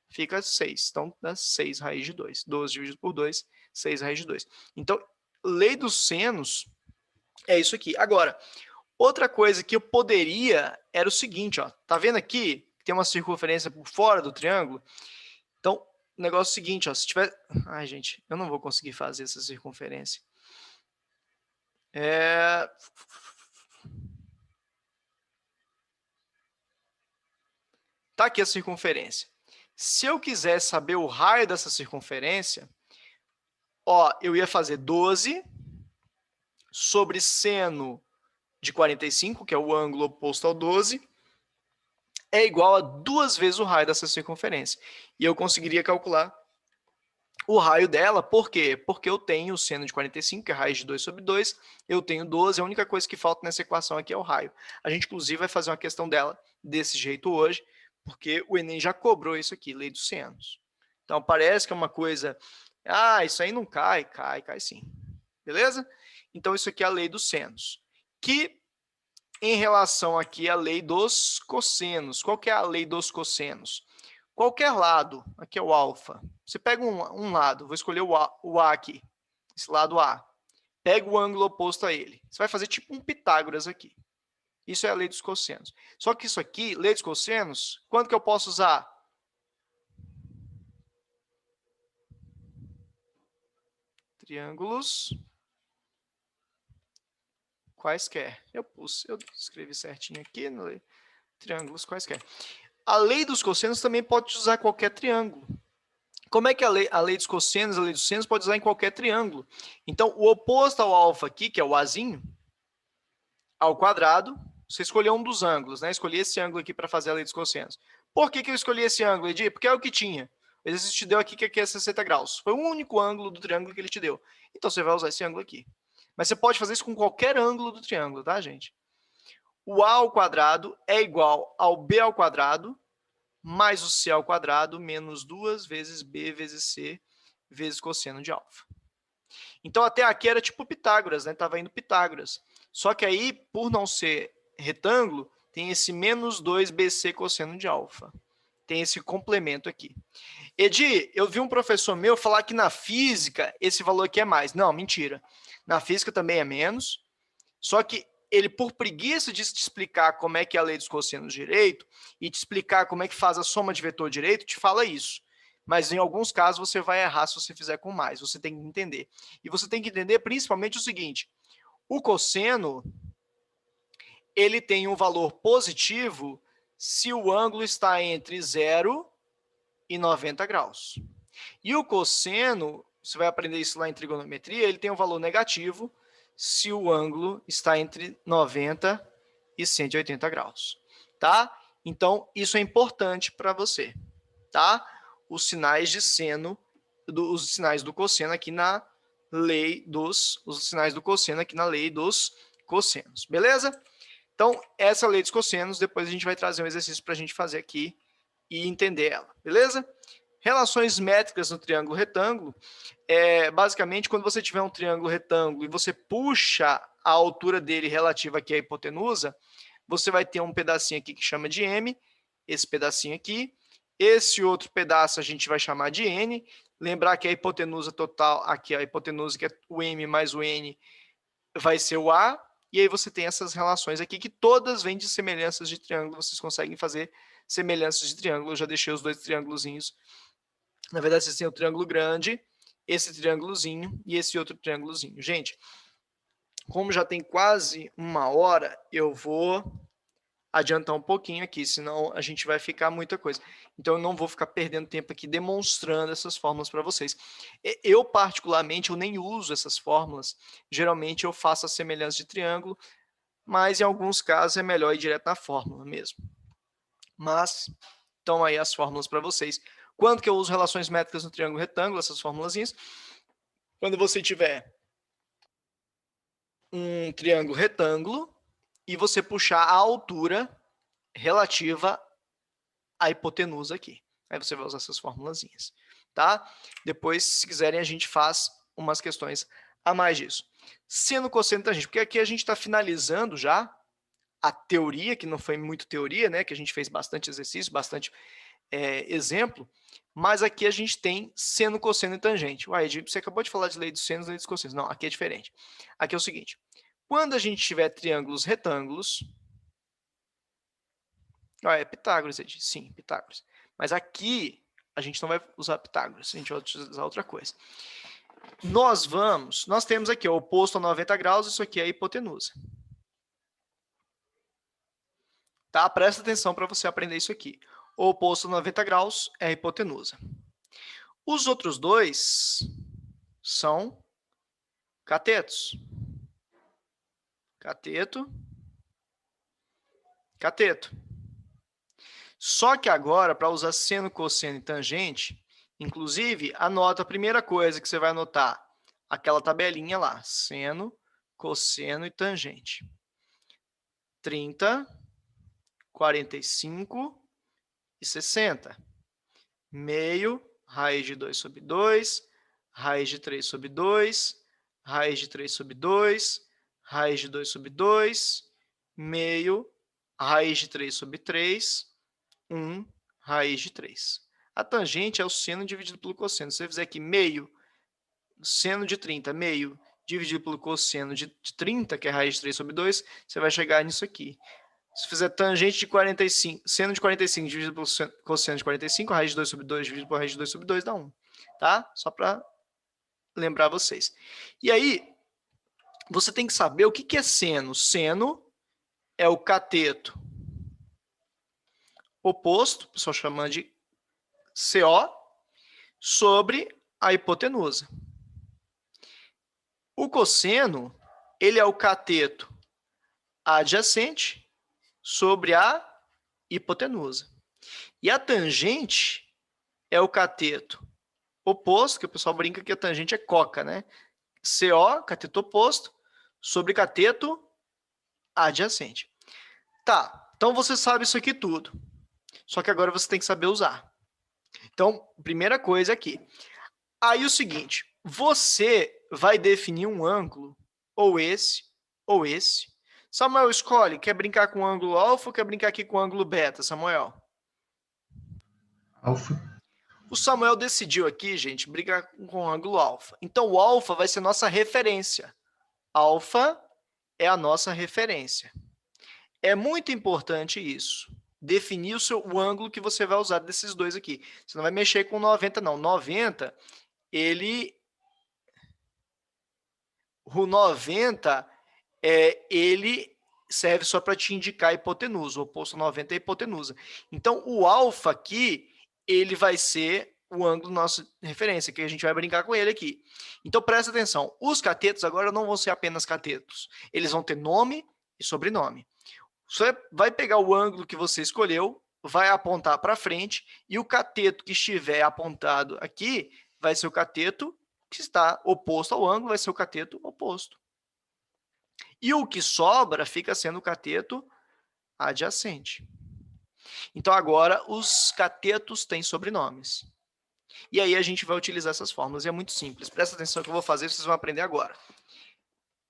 [SPEAKER 1] fica 6. Então, dá 6 raiz de 2. 12 dividido por 2, 6 raiz de 2. Então, lei dos senos é isso aqui. Agora, outra coisa que eu poderia era o seguinte, ó. Tá vendo aqui? Tem uma circunferência por fora do triângulo. Então, o negócio é o seguinte, ó. Se tiver... Ai, gente, eu não vou conseguir fazer essa circunferência. Tá aqui a circunferência. Se eu quiser saber o raio dessa circunferência, ó, eu ia fazer 12 sobre seno de 45, que é o ângulo oposto ao 12, é igual a 2 vezes o raio dessa circunferência. E eu conseguiria calcular o raio dela, por quê? Porque eu tenho o seno de 45, que é raiz de 2 sobre 2, eu tenho 12, a única coisa que falta nessa equação aqui é o raio. A gente, inclusive, vai fazer uma questão dela desse jeito hoje, porque o Enem já cobrou isso aqui, lei dos senos. Então, parece que é uma coisa... Ah, isso aí não cai. Cai sim. Beleza? Então, isso aqui é a lei dos senos. Que, em relação aqui à lei dos cossenos, qual que é a lei dos cossenos? Qualquer lado, aqui é o alfa, você pega um lado, vou escolher o A aqui, esse lado A, pega o ângulo oposto a ele. Você vai fazer tipo um Pitágoras aqui. Isso é a lei dos cossenos. Só que isso aqui, lei dos cossenos, quando que eu posso usar? Triângulos quaisquer. Eu escrevi certinho aqui, triângulos quaisquer. A lei dos cossenos também pode usar qualquer triângulo. Como é que a lei dos cossenos, a lei dos senos pode usar em qualquer triângulo? Então, o oposto ao alfa aqui, que é o Azinho, ao quadrado, você escolheu um dos ângulos, né? Escolhi esse ângulo aqui para fazer a lei dos cossenos. Por que eu escolhi esse ângulo, Edir? Porque é o que tinha. O exercício te deu aqui que aqui é 60 graus. Foi o único ângulo do triângulo que ele te deu. Então, você vai usar esse ângulo aqui. Mas você pode fazer isso com qualquer ângulo do triângulo, tá, gente? O A ao quadrado é igual ao B ao quadrado mais o C ao quadrado menos 2 vezes B vezes C vezes cosseno de alfa. Então, até aqui era tipo Pitágoras, né? Estava indo Pitágoras. Só que aí, por não ser retângulo, tem esse menos 2BC cosseno de alfa. Tem esse complemento aqui. Edi, eu vi um professor meu falar que na física esse valor aqui é mais. Não, mentira. Na física também é menos. Só que ele, por preguiça de te explicar como é que é a lei dos cossenos direito e te explicar como é que faz a soma de vetor direito, te fala isso. Mas em alguns casos você vai errar se você fizer com mais. Você tem que entender. E você tem que entender principalmente o seguinte: o cosseno ele tem um valor positivo se o ângulo está entre 0 e 90 graus. E o cosseno, você vai aprender isso lá em trigonometria, ele tem um valor negativo se o ângulo está entre 90 e 180 graus, tá? Então, isso é importante para você, tá? Os sinais de seno, os sinais do cosseno aqui na lei dos, os sinais do cosseno aqui na lei dos cossenos, beleza? Então, essa lei dos cossenos, depois a gente vai trazer um exercício para a gente fazer aqui e entender ela, beleza? Relações métricas no triângulo retângulo, basicamente, quando você tiver um triângulo retângulo e você puxa a altura dele relativa aqui à hipotenusa, você vai ter um pedacinho aqui que chama de M, esse pedacinho aqui, esse outro pedaço a gente vai chamar de N, lembrar que a hipotenusa total, aqui a hipotenusa que é o M mais o N, vai ser o A, e aí você tem essas relações aqui que todas vêm de semelhanças de triângulo, vocês conseguem fazer semelhanças de triângulo, eu já deixei os dois triângulozinhos. Na verdade, vocês têm o triângulo grande, esse triângulozinho e esse outro triângulozinho. Gente, como já tem quase 1 hora, eu vou adiantar um pouquinho aqui, senão a gente vai ficar muita coisa. Então, eu não vou ficar perdendo tempo aqui demonstrando essas fórmulas para vocês. Eu, particularmente, eu nem uso essas fórmulas. Geralmente, eu faço a semelhança de triângulo, mas em alguns casos é melhor ir direto na fórmula mesmo. Mas, estão aí as fórmulas para vocês. Quando que eu uso relações métricas no triângulo retângulo, essas formulazinhas? Quando você tiver um triângulo retângulo e você puxar a altura relativa à hipotenusa aqui. Aí você vai usar essas formulazinhas, tá? Depois, se quiserem, a gente faz umas questões a mais disso. Seno, cosseno, tangente, porque aqui a gente está finalizando já a teoria, que não foi muito teoria, né? Que a gente fez bastante exercício, bastante exemplo, mas aqui a gente tem seno, cosseno e tangente. Uai, você acabou de falar de lei dos senos e lei dos cossenos. Não, aqui é diferente. Aqui é o seguinte, quando a gente tiver triângulos retângulos, é Pitágoras, Edi. Sim, Pitágoras. Mas aqui a gente não vai usar Pitágoras, a gente vai utilizar outra coisa. Nós temos aqui o oposto a 90 graus, isso aqui é a hipotenusa. Tá? Presta atenção para você aprender isso aqui. O oposto a 90 graus é a hipotenusa. Os outros dois são catetos. Cateto. Cateto. Só que agora, para usar seno, cosseno e tangente, inclusive, anota a primeira coisa que você vai anotar, aquela tabelinha lá, seno, cosseno e tangente. 30, 45 e 60. Meio, raiz de 2 sobre 2, raiz de 3 sobre 2, raiz de 3 sobre 2, raiz de 2 sobre 2, meio, raiz de 3 sobre 3, 1, raiz de 3. A tangente é o seno dividido pelo cosseno. Se você fizer aqui meio, seno de 30, meio, dividido pelo cosseno de 30, que é raiz de 3 sobre 2, você vai chegar nisso aqui. Se fizer tangente de 45, seno de 45 dividido pelo cosseno de 45, raiz de 2 sobre 2 dividido por raiz de 2 sobre 2 dá 1. Tá? Só para lembrar vocês. E aí, você tem que saber o que é seno. Seno é o cateto oposto, o pessoal chama de CO, sobre a hipotenusa. O cosseno, ele é o cateto adjacente sobre a hipotenusa. E a tangente é o cateto oposto, que o pessoal brinca que a tangente é coca, né? CO, cateto oposto, sobre cateto adjacente. Tá, então você sabe isso aqui tudo. Só que agora você tem que saber usar. Então, primeira coisa aqui. Aí o seguinte, você vai definir um ângulo, ou esse, ou esse. Samuel, escolhe, quer brincar com o ângulo alfa ou quer brincar aqui com o ângulo beta, Samuel?
[SPEAKER 2] Alfa.
[SPEAKER 1] O Samuel decidiu aqui, gente, brincar com o ângulo alfa. Então, o alfa vai ser nossa referência. Alfa é a nossa referência. É muito importante isso. Definir o ângulo que você vai usar desses dois aqui. Você não vai mexer com 90, não. 90, o 90, ele serve só para te indicar a hipotenusa. O oposto a 90 é a hipotenusa. Então, o alfa aqui, ele vai ser o ângulo nossa referência, que a gente vai brincar com ele aqui. Então, presta atenção. Os catetos agora não vão ser apenas catetos. Eles vão ter nome e sobrenome. Você vai pegar o ângulo que você escolheu, vai apontar para frente, e o cateto que estiver apontado aqui vai ser o cateto que está oposto ao ângulo, vai ser o cateto oposto. E o que sobra fica sendo o cateto adjacente. Então, agora, os catetos têm sobrenomes. E aí a gente vai utilizar essas fórmulas, e é muito simples. Presta atenção que eu vou fazer, vocês vão aprender agora.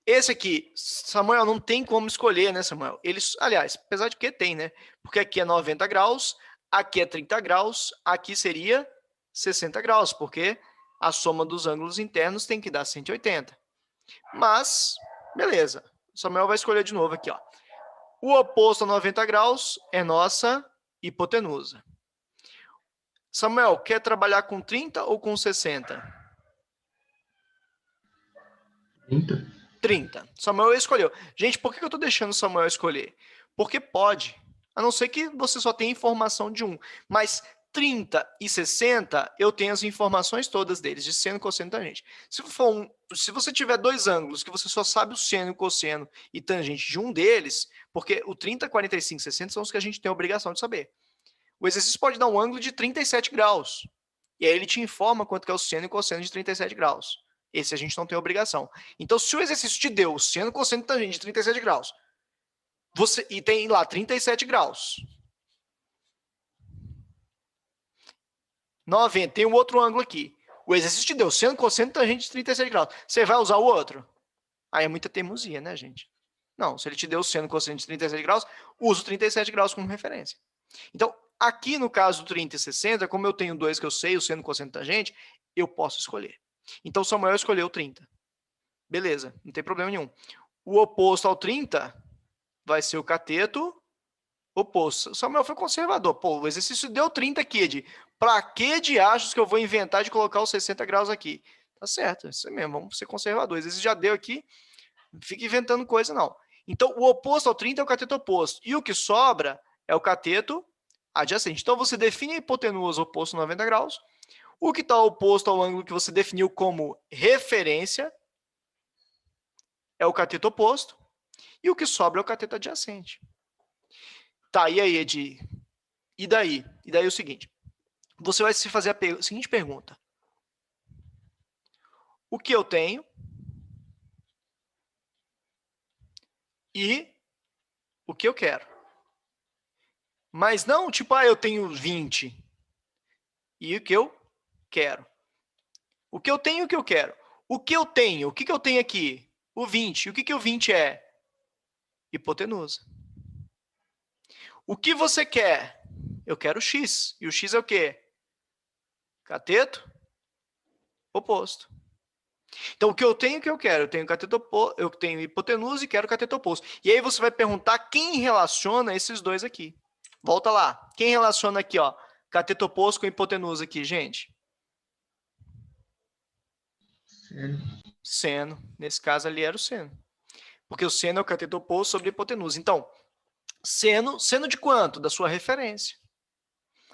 [SPEAKER 1] Esse aqui, Samuel, não tem como escolher, né, Samuel? Eles, aliás, apesar de que tem, né? Porque aqui é 90 graus, aqui é 30 graus, aqui seria 60 graus, porque a soma dos ângulos internos tem que dar 180. Mas, beleza. Samuel vai escolher de novo aqui, ó. O oposto a 90 graus é nossa hipotenusa. Samuel, quer trabalhar com 30 ou com 60?
[SPEAKER 2] 30.
[SPEAKER 1] 30. Samuel escolheu. Gente, por que eu estou deixando o Samuel escolher? Porque pode. A não ser que você só tenha informação de um. Mas 30 e 60, eu tenho as informações todas deles, de seno, cosseno e tangente. Se você tiver dois ângulos que você só sabe o seno, o cosseno e tangente de um deles, porque o 30, 45 e 60 são os que a gente tem a obrigação de saber. O exercício pode dar um ângulo de 37 graus. E aí ele te informa quanto que é o seno e cosseno de 37 graus. Esse a gente não tem obrigação. Então, se o exercício te deu o seno, cosseno e tangente de 37 graus, e tem lá 37 graus, 90, tem um outro ângulo aqui. O exercício te deu seno, cosseno e tangente de 37 graus. Você vai usar o outro? Aí é muita teimosia, né, gente? Não, se ele te deu seno, cosseno de 37 graus, usa o 37 graus como referência. Então, aqui no caso do 30 e 60, como eu tenho dois que eu sei, o seno, cosseno e tangente, eu posso escolher. Então, Samuel escolheu 30. Beleza, não tem problema nenhum. O oposto ao 30 vai ser o cateto oposto. Samuel foi conservador. Pô, o exercício deu 30 aqui, pra que de achos que eu vou inventar de colocar os 60 graus aqui? Tá certo, isso mesmo, vamos ser conservadores. O exercício já deu aqui, não fica inventando coisa, não. Então, o oposto ao 30 é o cateto oposto. E o que sobra é o cateto adjacente. Então, você define a hipotenusa oposto a 90 graus. O que está oposto ao ângulo que você definiu como referência é o cateto oposto. E o que sobra é o cateto adjacente. Tá, e aí, Edi? E daí? E daí é o seguinte. Você vai se fazer a seguinte pergunta. O que eu tenho e o que eu quero. Mas não, tipo, eu tenho 20 e o que eu quero. O que eu tenho e o que eu quero. O que eu tenho? O que eu tenho aqui? O 20. O que o 20 é? Hipotenusa. O que você quer? Eu quero x. E o x é o quê? Cateto oposto. Então, o que eu tenho e o que eu quero? Eu tenho cateto oposto, eu tenho hipotenusa e quero cateto oposto. E aí você vai perguntar quem relaciona esses dois aqui. Volta lá. Quem relaciona aqui, ó, cateto oposto com hipotenusa aqui, gente?
[SPEAKER 2] Seno.
[SPEAKER 1] Seno. Nesse caso ali era o seno. Porque o seno é o cateto oposto sobre a hipotenusa. Então, seno de quanto? Da sua referência.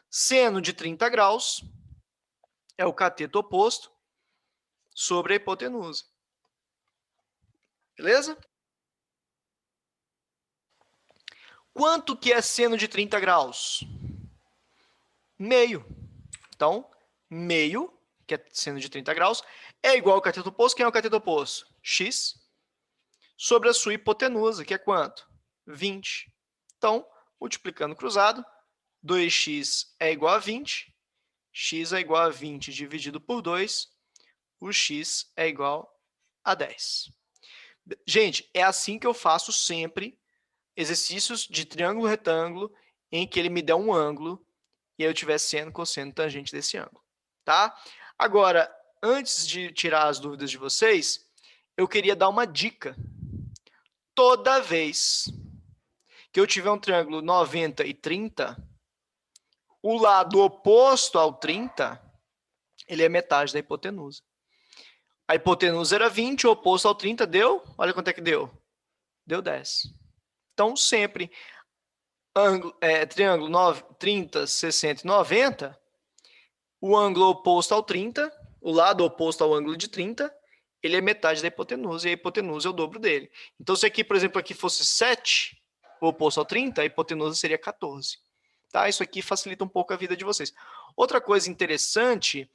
[SPEAKER 1] Seno de 30 graus é o cateto oposto sobre a hipotenusa. Beleza? Quanto que é seno de 30 graus? Meio. Então, meio, que é seno de 30 graus, é igual ao cateto oposto. Quem é o cateto oposto? X. Sobre a sua hipotenusa, que é quanto? 20. Então, multiplicando cruzado, 2x é igual a 20. X é igual a 20 dividido por 2. O x é igual a 10. Gente, é assim que eu faço sempre exercícios de triângulo retângulo em que ele me der um ângulo e eu tiver seno, cosseno, tangente desse ângulo, tá? Agora, antes de tirar as dúvidas de vocês, eu queria dar uma dica. Toda vez que eu tiver um triângulo 90 e 30, o lado oposto ao 30, ele é metade da hipotenusa. A hipotenusa era 20, o oposto ao 30 deu, olha quanto é que deu. Deu 10. Então, sempre, triângulo 30, 60 e 90, O ângulo oposto ao 30, o lado oposto ao ângulo de 30, ele é metade da hipotenusa, e a hipotenusa é o dobro dele. Então, se aqui, por exemplo, aqui fosse 7, o oposto ao 30, a hipotenusa seria 14. Tá? Isso aqui facilita um pouco a vida de vocês. Outra coisa interessante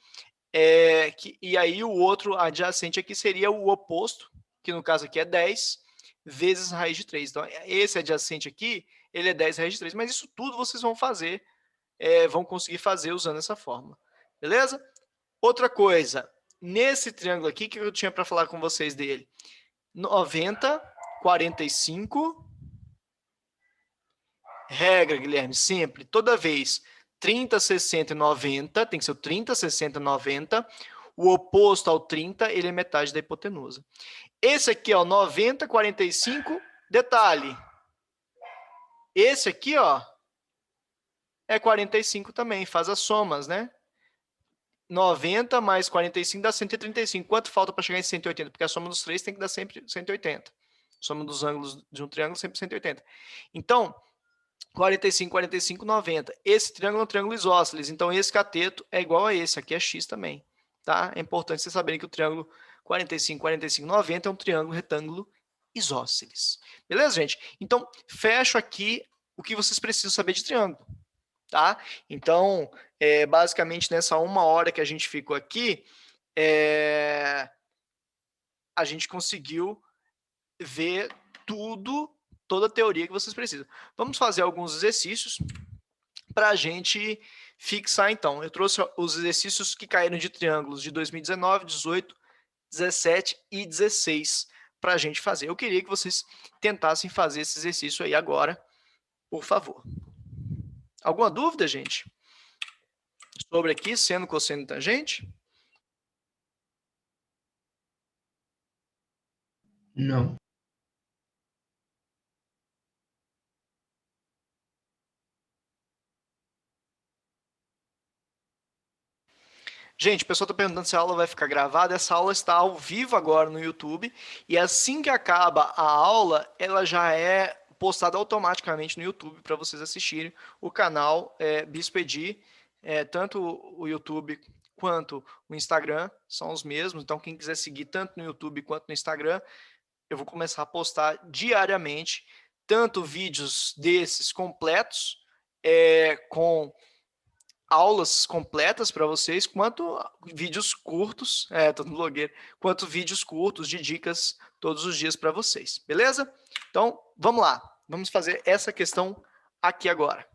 [SPEAKER 1] é que, e aí o outro adjacente aqui seria o oposto, que no caso aqui é 10, vezes raiz de 3. Então, esse adjacente aqui, ele é 10 raiz de 3. Mas isso tudo vocês vão fazer, vão conseguir fazer usando essa fórmula. Beleza? Outra coisa, nesse triângulo aqui, que eu tinha para falar com vocês dele? 90, 45. Regra, Guilherme, sempre, toda vez, 30, 60 e 90, tem que ser o 30, 60 e 90. O oposto ao 30, ele é metade da hipotenusa. Esse aqui, ó, 90, 45, detalhe. Esse aqui, ó, é 45 também, faz as somas, né? 90 mais 45 dá 135. Quanto falta para chegar em 180? Porque a soma dos três tem que dar sempre 180. A soma dos ângulos de um triângulo sempre 180. Então, 45, 45, 90. Esse triângulo é um triângulo isósceles, então esse cateto é igual a esse, aqui é x também. Tá? É importante vocês saberem que o triângulo 45, 45, 90 é um triângulo retângulo isósceles. Beleza, gente? Então, fecho aqui o que vocês precisam saber de triângulo. Tá? Então, basicamente, nessa 1 hora que a gente ficou aqui, a gente conseguiu ver tudo, toda a teoria que vocês precisam. Vamos fazer alguns exercícios para a gente fixar, então. Eu trouxe os exercícios que caíram de triângulos de 2019, 18, 17 e 16 para a gente fazer. Eu queria que vocês tentassem fazer esse exercício aí agora, por favor. Alguma dúvida, gente? Sobre aqui, seno, cosseno e tangente?
[SPEAKER 2] Não.
[SPEAKER 1] Gente, o pessoal está perguntando se a aula vai ficar gravada. Essa aula está ao vivo agora no YouTube. E assim que acaba a aula, ela já é postada automaticamente no YouTube para vocês assistirem. O canal Bispo Edi, tanto o YouTube quanto o Instagram são os mesmos. Então, quem quiser seguir tanto no YouTube quanto no Instagram, eu vou começar a postar diariamente tanto vídeos desses completos, com aulas completas para vocês, quanto vídeos curtos, todo blogueiro, quanto vídeos curtos de dicas todos os dias para vocês, beleza? Então, vamos lá, vamos fazer essa questão aqui agora.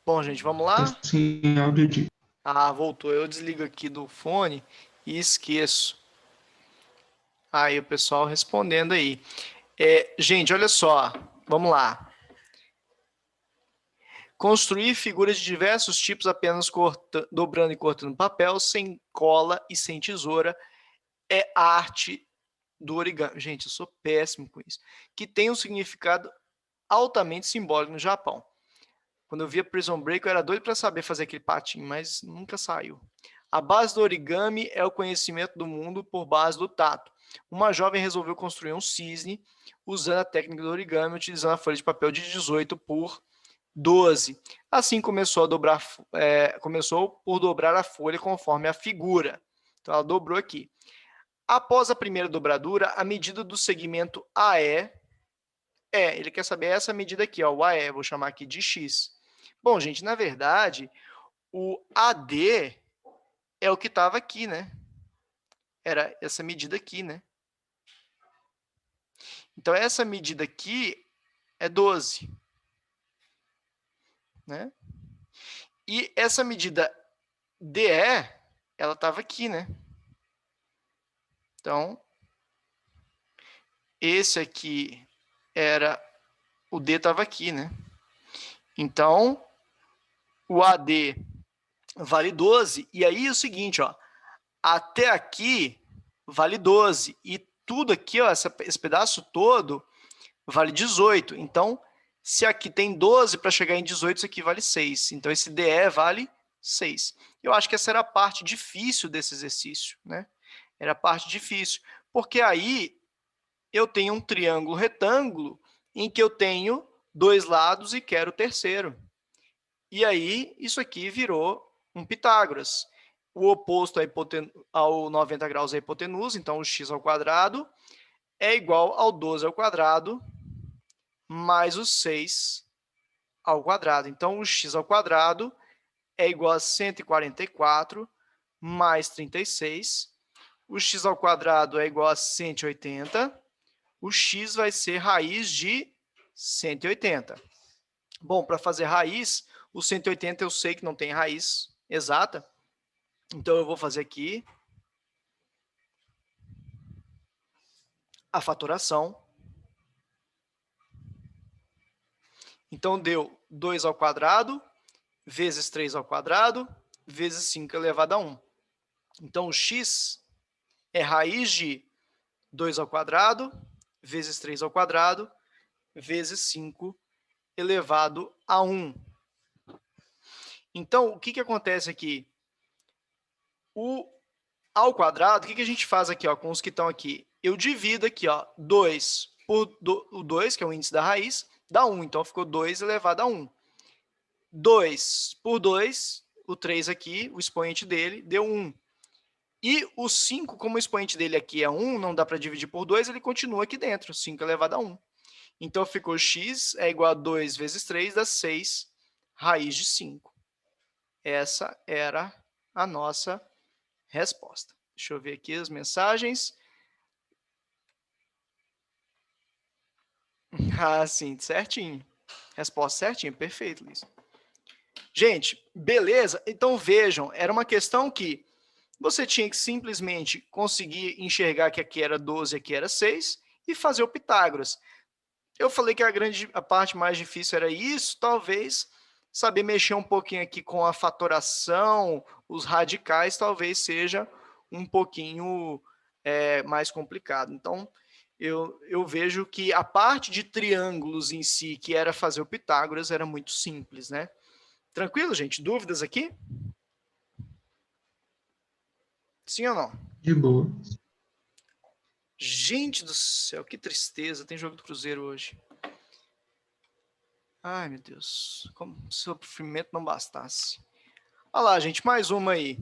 [SPEAKER 1] Bom, gente, vamos lá?
[SPEAKER 2] Sem áudio de...
[SPEAKER 1] Ah, voltou. Eu desligo aqui do fone e esqueço. Aí o pessoal respondendo aí. Gente, olha só. Vamos lá. Construir figuras de diversos tipos apenas dobrando e cortando papel, sem cola e sem tesoura, é arte do origami. Gente, eu sou péssimo com isso. Que tem um significado altamente simbólico no Japão. Quando eu via Prison Break, eu era doido para saber fazer aquele patinho, mas nunca saiu. A base do origami é o conhecimento do mundo por base do tato. Uma jovem resolveu construir um cisne usando a técnica do origami, utilizando a folha de papel de 18 por 12. Assim começou por dobrar a folha conforme a figura. Então ela dobrou aqui. Após a primeira dobradura, a medida do segmento AE ele quer saber essa medida aqui, ó, o AE, vou chamar aqui de X. Bom, gente, na verdade, o AD é o que estava aqui, né? Era essa medida aqui, né? Então, essa medida aqui é 12. Né? E essa medida DE, ela estava aqui, né? Então, esse aqui era... O D estava aqui, né? Então, o AD vale 12. E aí é o seguinte, ó. Até aqui vale 12. E tudo aqui, ó, esse pedaço todo vale 18. Então, se aqui tem 12 para chegar em 18, isso aqui vale 6. Então, esse DE vale 6. Eu acho que essa era a parte difícil desse exercício, né? Era a parte difícil. Porque aí eu tenho um triângulo retângulo em que eu tenho 2 lados e quero o terceiro. E aí, isso aqui virou um Pitágoras. O oposto ao 90 graus é a hipotenusa, então o x ao quadrado é igual ao 12 ao quadrado mais o 6 ao quadrado. Então, o x ao quadrado é igual a 144 mais 36. O x ao quadrado é igual a 180. O x vai ser raiz de 180. Bom, para fazer raiz, o 180 eu sei que não tem raiz exata. Então, eu vou fazer aqui a fatoração. Então, deu 2 ao quadrado, vezes 3 ao quadrado, vezes 5 elevado a 1. Então, o x é raiz de 2 ao quadrado, vezes 3 ao quadrado, vezes 5 elevado a 1. Então, o que acontece aqui? O ao quadrado, o que a gente faz aqui, ó, com os que estão aqui? Eu divido aqui, ó, 2 por o 2, que é o índice da raiz, dá 1. Então, ficou 2 elevado a 1. 2 por 2, o 3 aqui, o expoente dele, deu 1. E o 5, como o expoente dele aqui é 1, não dá para dividir por 2, ele continua aqui dentro, 5 elevado a 1. Então, ficou x é igual a 2 vezes 3, dá 6 raiz de 5. Essa era a nossa resposta. Deixa eu ver aqui as mensagens. Ah, sim, certinho. Resposta certinha, perfeito, Luiz. Gente, beleza? Então, vejam, era uma questão que você tinha que simplesmente conseguir enxergar que aqui era 12 e aqui era 6 e fazer o Pitágoras. Eu falei que a parte mais difícil era isso, talvez saber mexer um pouquinho aqui com a fatoração, os radicais, talvez seja um pouquinho mais complicado. Então, eu vejo que a parte de triângulos em si, que era fazer o Pitágoras, era muito simples, né? Tranquilo, gente? Dúvidas aqui? Sim ou não?
[SPEAKER 2] De boa.
[SPEAKER 1] Gente do céu, que tristeza. Tem jogo do Cruzeiro hoje. Ai, meu Deus. Como se o sofrimento não bastasse. Olha lá, gente, mais uma aí.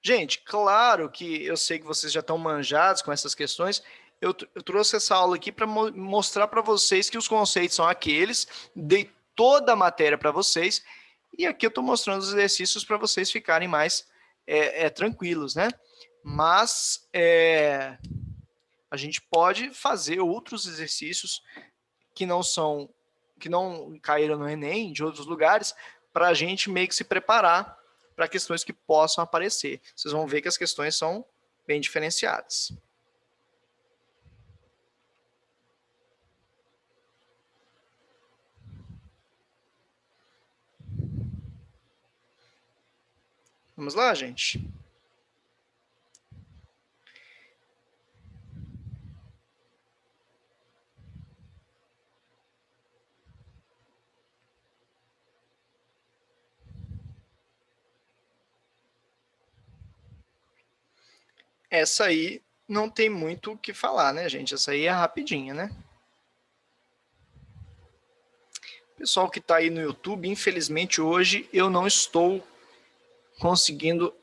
[SPEAKER 1] Gente, claro que eu sei que vocês já estão manjados com essas questões. Eu trouxe essa aula aqui para mostrar para vocês que os conceitos são aqueles. Dei toda a matéria para vocês. E aqui eu estou mostrando os exercícios para vocês ficarem mais tranquilos, né? Mas a gente pode fazer outros exercícios que não são caíram no Enem, de outros lugares, para a gente meio que se preparar para questões que possam aparecer. Vocês vão ver que as questões são bem diferenciadas. Vamos lá, gente? Essa aí não tem muito o que falar, né, gente? Essa aí é rapidinha, né? Pessoal que está aí no YouTube, infelizmente hoje eu não estou conseguindo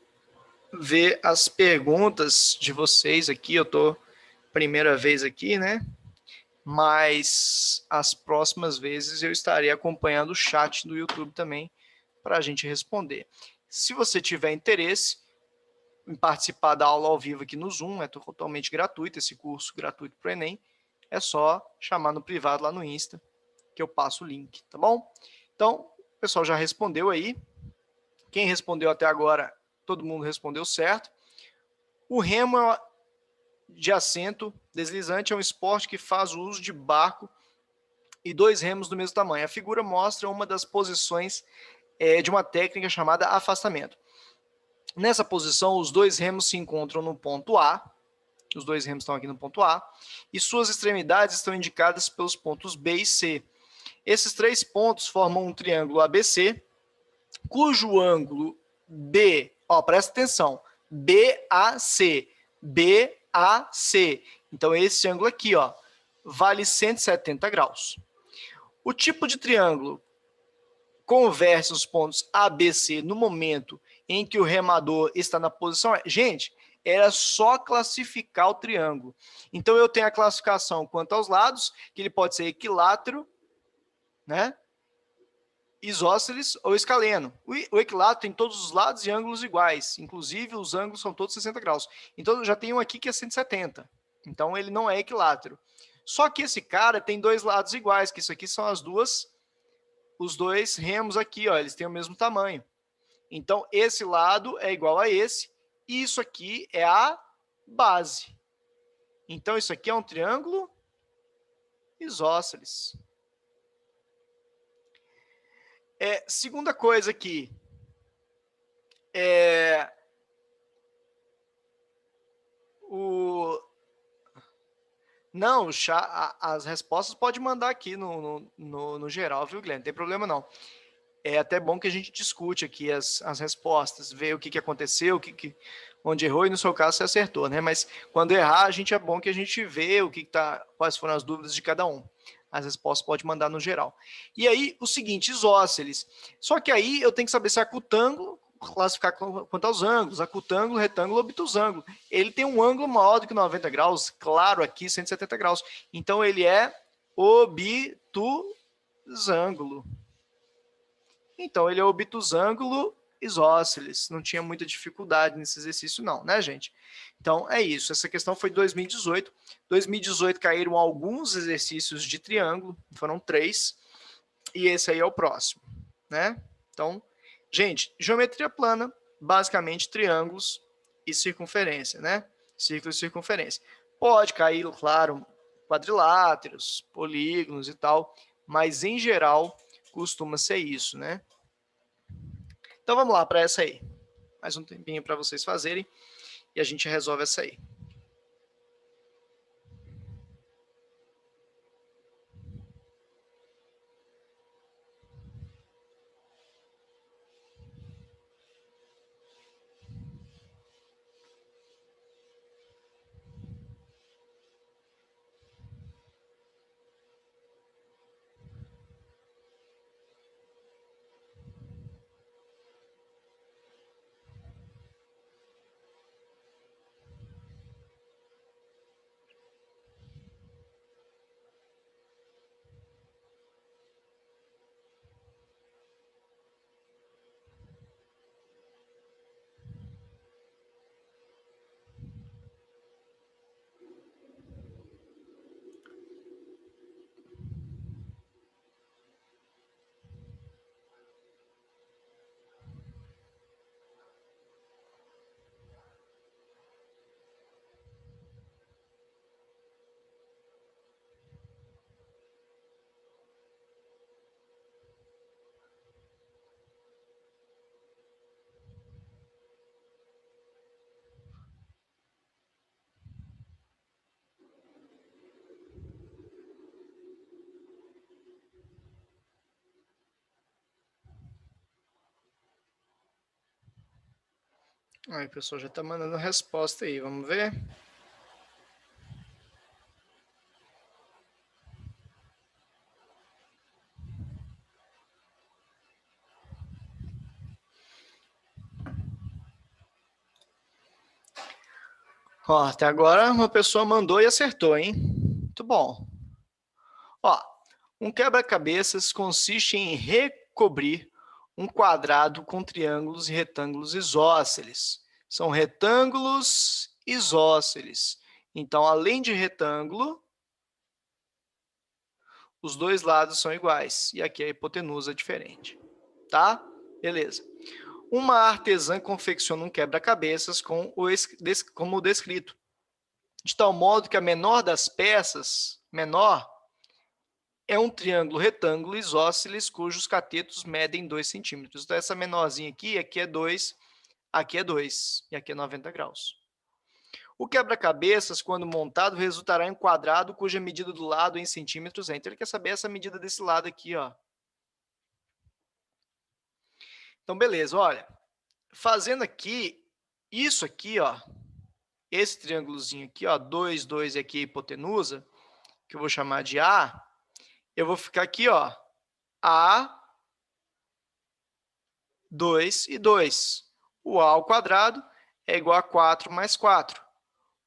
[SPEAKER 1] ver as perguntas de vocês aqui. Eu tô primeira vez aqui, né? Mas as próximas vezes eu estarei acompanhando o chat do YouTube também para a gente responder. Se você tiver interesse em participar da aula ao vivo aqui no Zoom, é totalmente gratuito, esse curso gratuito para o Enem, é só chamar no privado lá no Insta, que eu passo o link, tá bom? Então, o pessoal já respondeu aí. Quem respondeu até agora, todo mundo respondeu certo. O remo de assento deslizante é um esporte que faz o uso de barco e dois remos do mesmo tamanho. A figura mostra uma das posições de uma técnica chamada afastamento. Nessa posição, os dois remos se encontram no ponto A, os dois remos estão aqui no ponto A, e suas extremidades estão indicadas pelos pontos B e C. Esses três pontos formam um triângulo ABC, cujo ângulo B, presta atenção, BAC, BAC. Então, esse ângulo aqui, vale 170 graus. O tipo de triângulo converge os pontos ABC no momento em que o remador está na posição... Gente, era só classificar o triângulo. Então, eu tenho a classificação quanto aos lados, que ele pode ser equilátero, né? Isósceles ou escaleno. O equilátero tem todos os lados e ângulos iguais, inclusive os ângulos são todos 60 graus. Então, eu já tenho um aqui que é 170. Então, ele não é equilátero. Só que esse cara tem dois lados iguais, que isso aqui são os dois remos aqui, eles têm o mesmo tamanho. Então, esse lado é igual a esse, e isso aqui é a base. Então, isso aqui é um triângulo isósceles. Segunda coisa aqui. Não, as respostas pode mandar aqui no geral, viu, Guilherme? Não tem problema não. É até bom que a gente discute aqui as respostas, ver o que aconteceu, onde errou, e no seu caso você acertou, né? Mas quando errar, é bom que a gente vê quais foram as dúvidas de cada um. As respostas pode mandar no geral. E aí, o seguinte, isósceles. Só que aí eu tenho que saber se é acutângulo, classificar quanto aos ângulos, acutângulo, retângulo, obtusângulo. Ele tem um ângulo maior do que 90 graus, claro, aqui 170 graus. Então, ele é obtusângulo. Então, ele é obtusângulo isósceles. Não tinha muita dificuldade nesse exercício não, né, gente? Então, é isso. Essa questão foi 2018. 2018 caíram alguns exercícios de triângulo, foram 3, e esse aí é o próximo, né? Então, gente, geometria plana, basicamente triângulos e circunferência, né? Círculo e circunferência. Pode cair, claro, quadriláteros, polígonos e tal, mas em geral costuma ser isso, né? Então vamos lá para essa aí. Mais um tempinho para vocês fazerem e a gente resolve essa aí. Aí, o pessoal já está mandando resposta aí, vamos ver. Ó, até agora uma pessoa mandou e acertou, hein? Muito bom. Ó, um quebra-cabeças consiste em recobrir um quadrado com triângulos e retângulos isósceles. São retângulos isósceles. Então, além de retângulo, os dois lados são iguais. E aqui a hipotenusa é diferente. Tá? Beleza. Uma artesã confecciona um quebra-cabeças como o descrito, de tal modo que a menor das peças, menor, é um triângulo retângulo isósceles cujos catetos medem 2 centímetros. Então, essa menorzinha aqui é 2, aqui é 2 e aqui é 90 graus. O quebra-cabeças, quando montado, resultará em um quadrado cuja medida do lado em centímetros é. Então, ele quer saber essa medida desse lado aqui, ó. Então, beleza, olha. Fazendo aqui, isso aqui, ó, esse triângulozinho aqui, ó, 2, 2 e aqui a hipotenusa, que eu vou chamar de A, eu vou ficar aqui, ó, A, 2 e 2. O A ao quadrado é igual a 4 mais 4.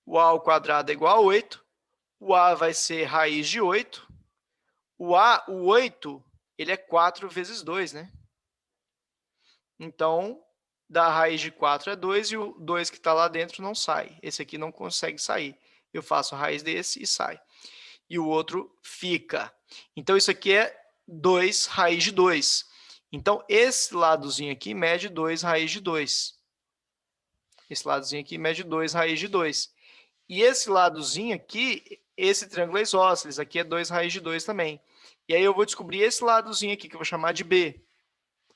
[SPEAKER 1] O A ao quadrado é igual a 8. O A vai ser raiz de 8. O 8, ele é 4 vezes 2, né? Então, da raiz de 4 é 2 e o 2 que está lá dentro não sai. Esse aqui não consegue sair. Eu faço a raiz desse e sai. E o outro fica. Então, isso aqui é 2 raiz de 2. Então, esse ladozinho aqui mede 2 raiz de 2. Esse ladozinho aqui mede 2 raiz de 2. E esse ladozinho aqui, esse triângulo é isósceles, aqui é 2 raiz de 2 também. E aí eu vou descobrir esse ladozinho aqui, que eu vou chamar de B.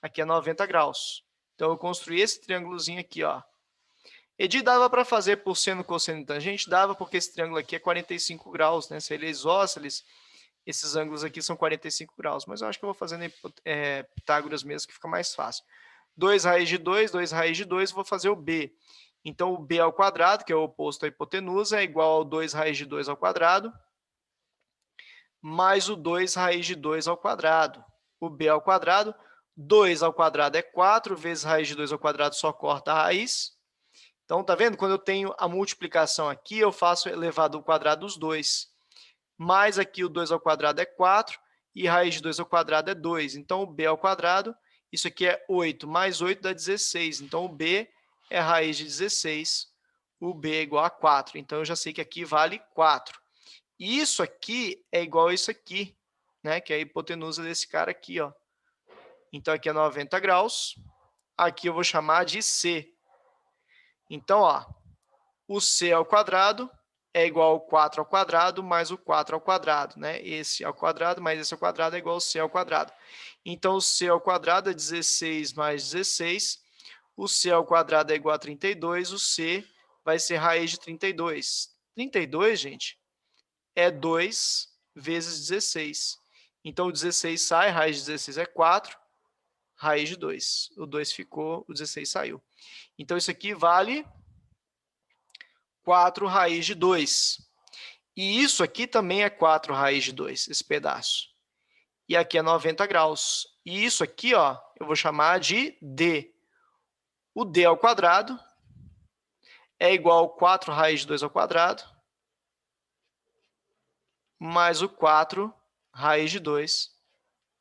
[SPEAKER 1] Aqui é 90 graus. Então, eu construí esse triângulozinho aqui, ó. Edi, dava para fazer por seno, cosseno e tangente? Dava, porque esse triângulo aqui é 45 graus, né? Se ele é isósceles, esses ângulos aqui são 45 graus. Mas eu acho que eu vou fazendo Pitágoras mesmo, que fica mais fácil. 2 raiz de 2, 2 raiz de 2, vou fazer o B. Então, o B ao quadrado, que é o oposto à hipotenusa, é igual ao 2 raiz de 2 ao quadrado, mais o 2 raiz de 2 ao quadrado. O B ao quadrado, 2 ao quadrado é 4, vezes raiz de 2 ao quadrado só corta a raiz. Então, tá vendo? Quando eu tenho a multiplicação aqui, eu faço elevado ao quadrado dos dois. Mais aqui o 2 ao quadrado é 4, e raiz de 2 ao quadrado é 2. Então, o B ao quadrado, isso aqui é 8, mais 8 dá 16. Então, o B é raiz de 16, o B é igual a 4. Então, eu já sei que aqui vale 4. E isso aqui é igual a isso aqui, né? Que é a hipotenusa desse cara aqui, ó. Então, aqui é 90 graus. Aqui eu vou chamar de C. Então, ó, o C ao quadrado é igual ao 4 ao quadrado mais o 4 ao quadrado, né? Esse ao quadrado mais esse ao quadrado é igual ao C ao quadrado. Então, o C ao quadrado é 16 mais 16. O C ao quadrado é igual a 32. O C vai ser raiz de 32. 32, gente, é 2 vezes 16. Então, o 16 sai, raiz de 16 é 4, raiz de 2. O 2 ficou, o 16 saiu. Então, isso aqui vale 4 raiz de 2. E isso aqui também é 4 raiz de 2, esse pedaço. E aqui é 90 graus. E isso aqui, ó, eu vou chamar de D. O D ao quadrado é igual a 4 raiz de 2 ao quadrado, mais o 4 raiz de 2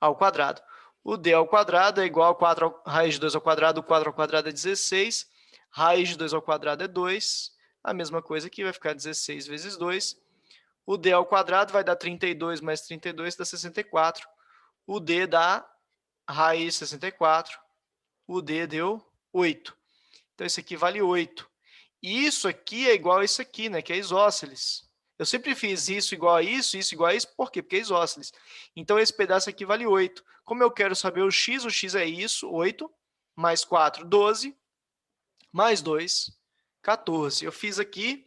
[SPEAKER 1] ao quadrado. O D ao quadrado é igual a 4 raiz de 2 ao quadrado, o 4 ao quadrado é 16, raiz de 2 ao quadrado é 2, a mesma coisa aqui, vai ficar 16 vezes 2. O D ao quadrado vai dar 32 mais 32 dá 64. O D dá raiz de 64. O D deu 8. Então, esse aqui vale 8. E isso aqui é igual a isso aqui, né? Que é isósceles. Eu sempre fiz isso igual a isso igual a isso. Por quê? Porque é isósceles. Então, esse pedaço aqui vale 8. Como eu quero saber o x é isso, 8, mais 4, 12, mais 2, 14. Eu fiz aqui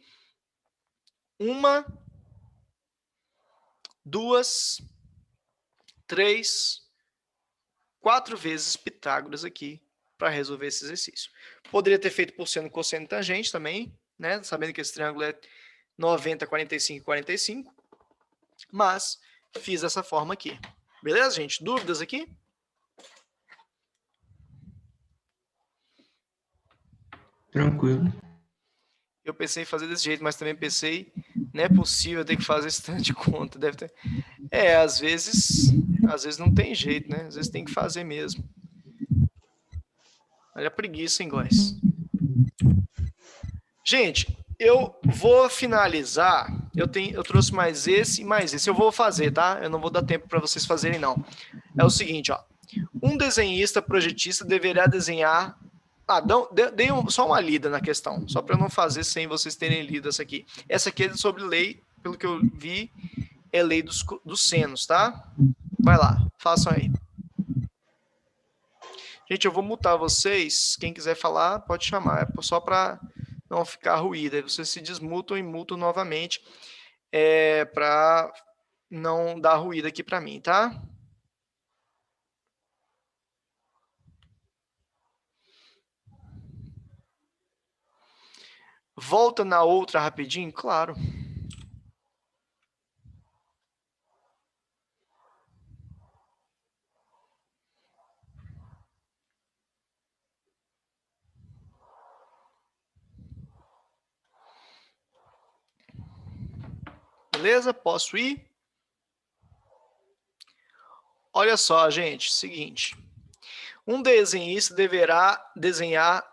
[SPEAKER 1] 1, 2, 3, 4 vezes Pitágoras aqui para resolver esse exercício. Poderia ter feito por seno, cosseno e tangente também, né? Sabendo que esse triângulo é 90, 45 e 45. Mas fiz dessa forma aqui. Beleza, gente? Dúvidas aqui?
[SPEAKER 2] Tranquilo.
[SPEAKER 1] Eu pensei em fazer desse jeito, mas também pensei, não é possível ter que fazer esse tanto de conta. Deve ter. Às vezes não tem jeito, né? Às vezes tem que fazer mesmo. Olha a preguiça, hein, guys? Gente, eu vou finalizar. Eu trouxe mais esse e mais esse. Eu vou fazer, tá? Eu não vou dar tempo para vocês fazerem, não. É o seguinte, ó. Um desenhista projetista deverá desenhar. Dei só uma lida na questão, só para eu não fazer sem vocês terem lido essa aqui. Essa aqui é sobre lei, pelo que eu vi, é lei dos senos, tá? Vai lá, façam aí. Gente, eu vou mutar vocês. Quem quiser falar, pode chamar. É só para não ficar ruído. Aí vocês se desmutam e mutam novamente. Para não dar ruído aqui para mim, tá? Volta na outra rapidinho? Claro. Beleza? Posso ir? Olha só, gente, seguinte. Um desenhista deverá desenhar,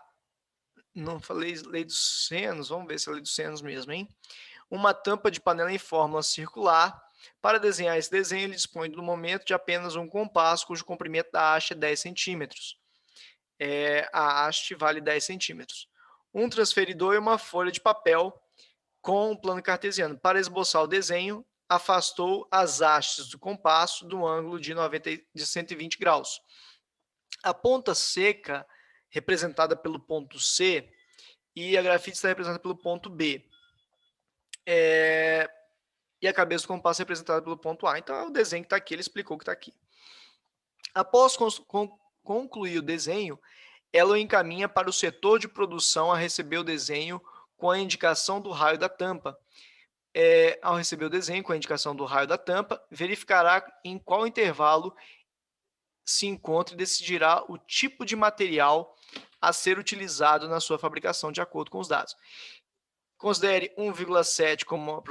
[SPEAKER 1] não falei lei dos senos, vamos ver se é lei dos senos mesmo, hein? Uma tampa de panela em fórmula circular. Para desenhar esse desenho, ele dispõe no momento de apenas um compasso, cujo comprimento da haste é 10 centímetros. A haste vale 10 centímetros. Um transferidor e uma folha de papel com um plano cartesiano. Para esboçar o desenho, afastou as hastes do compasso do ângulo de 120 graus. A ponta seca, representada pelo ponto C, e a grafite está representada pelo ponto B. E a cabeça do compasso é representada pelo ponto A. Então, é o desenho que está aqui, ele explicou que está aqui. Após concluir o desenho, ela o encaminha para o setor de produção a receber o desenho com a indicação do raio da tampa. Ao receber o desenho com a indicação do raio da tampa, verificará em qual intervalo se encontra e decidirá o tipo de material a ser utilizado na sua fabricação de acordo com os dados. Considere 1,7 como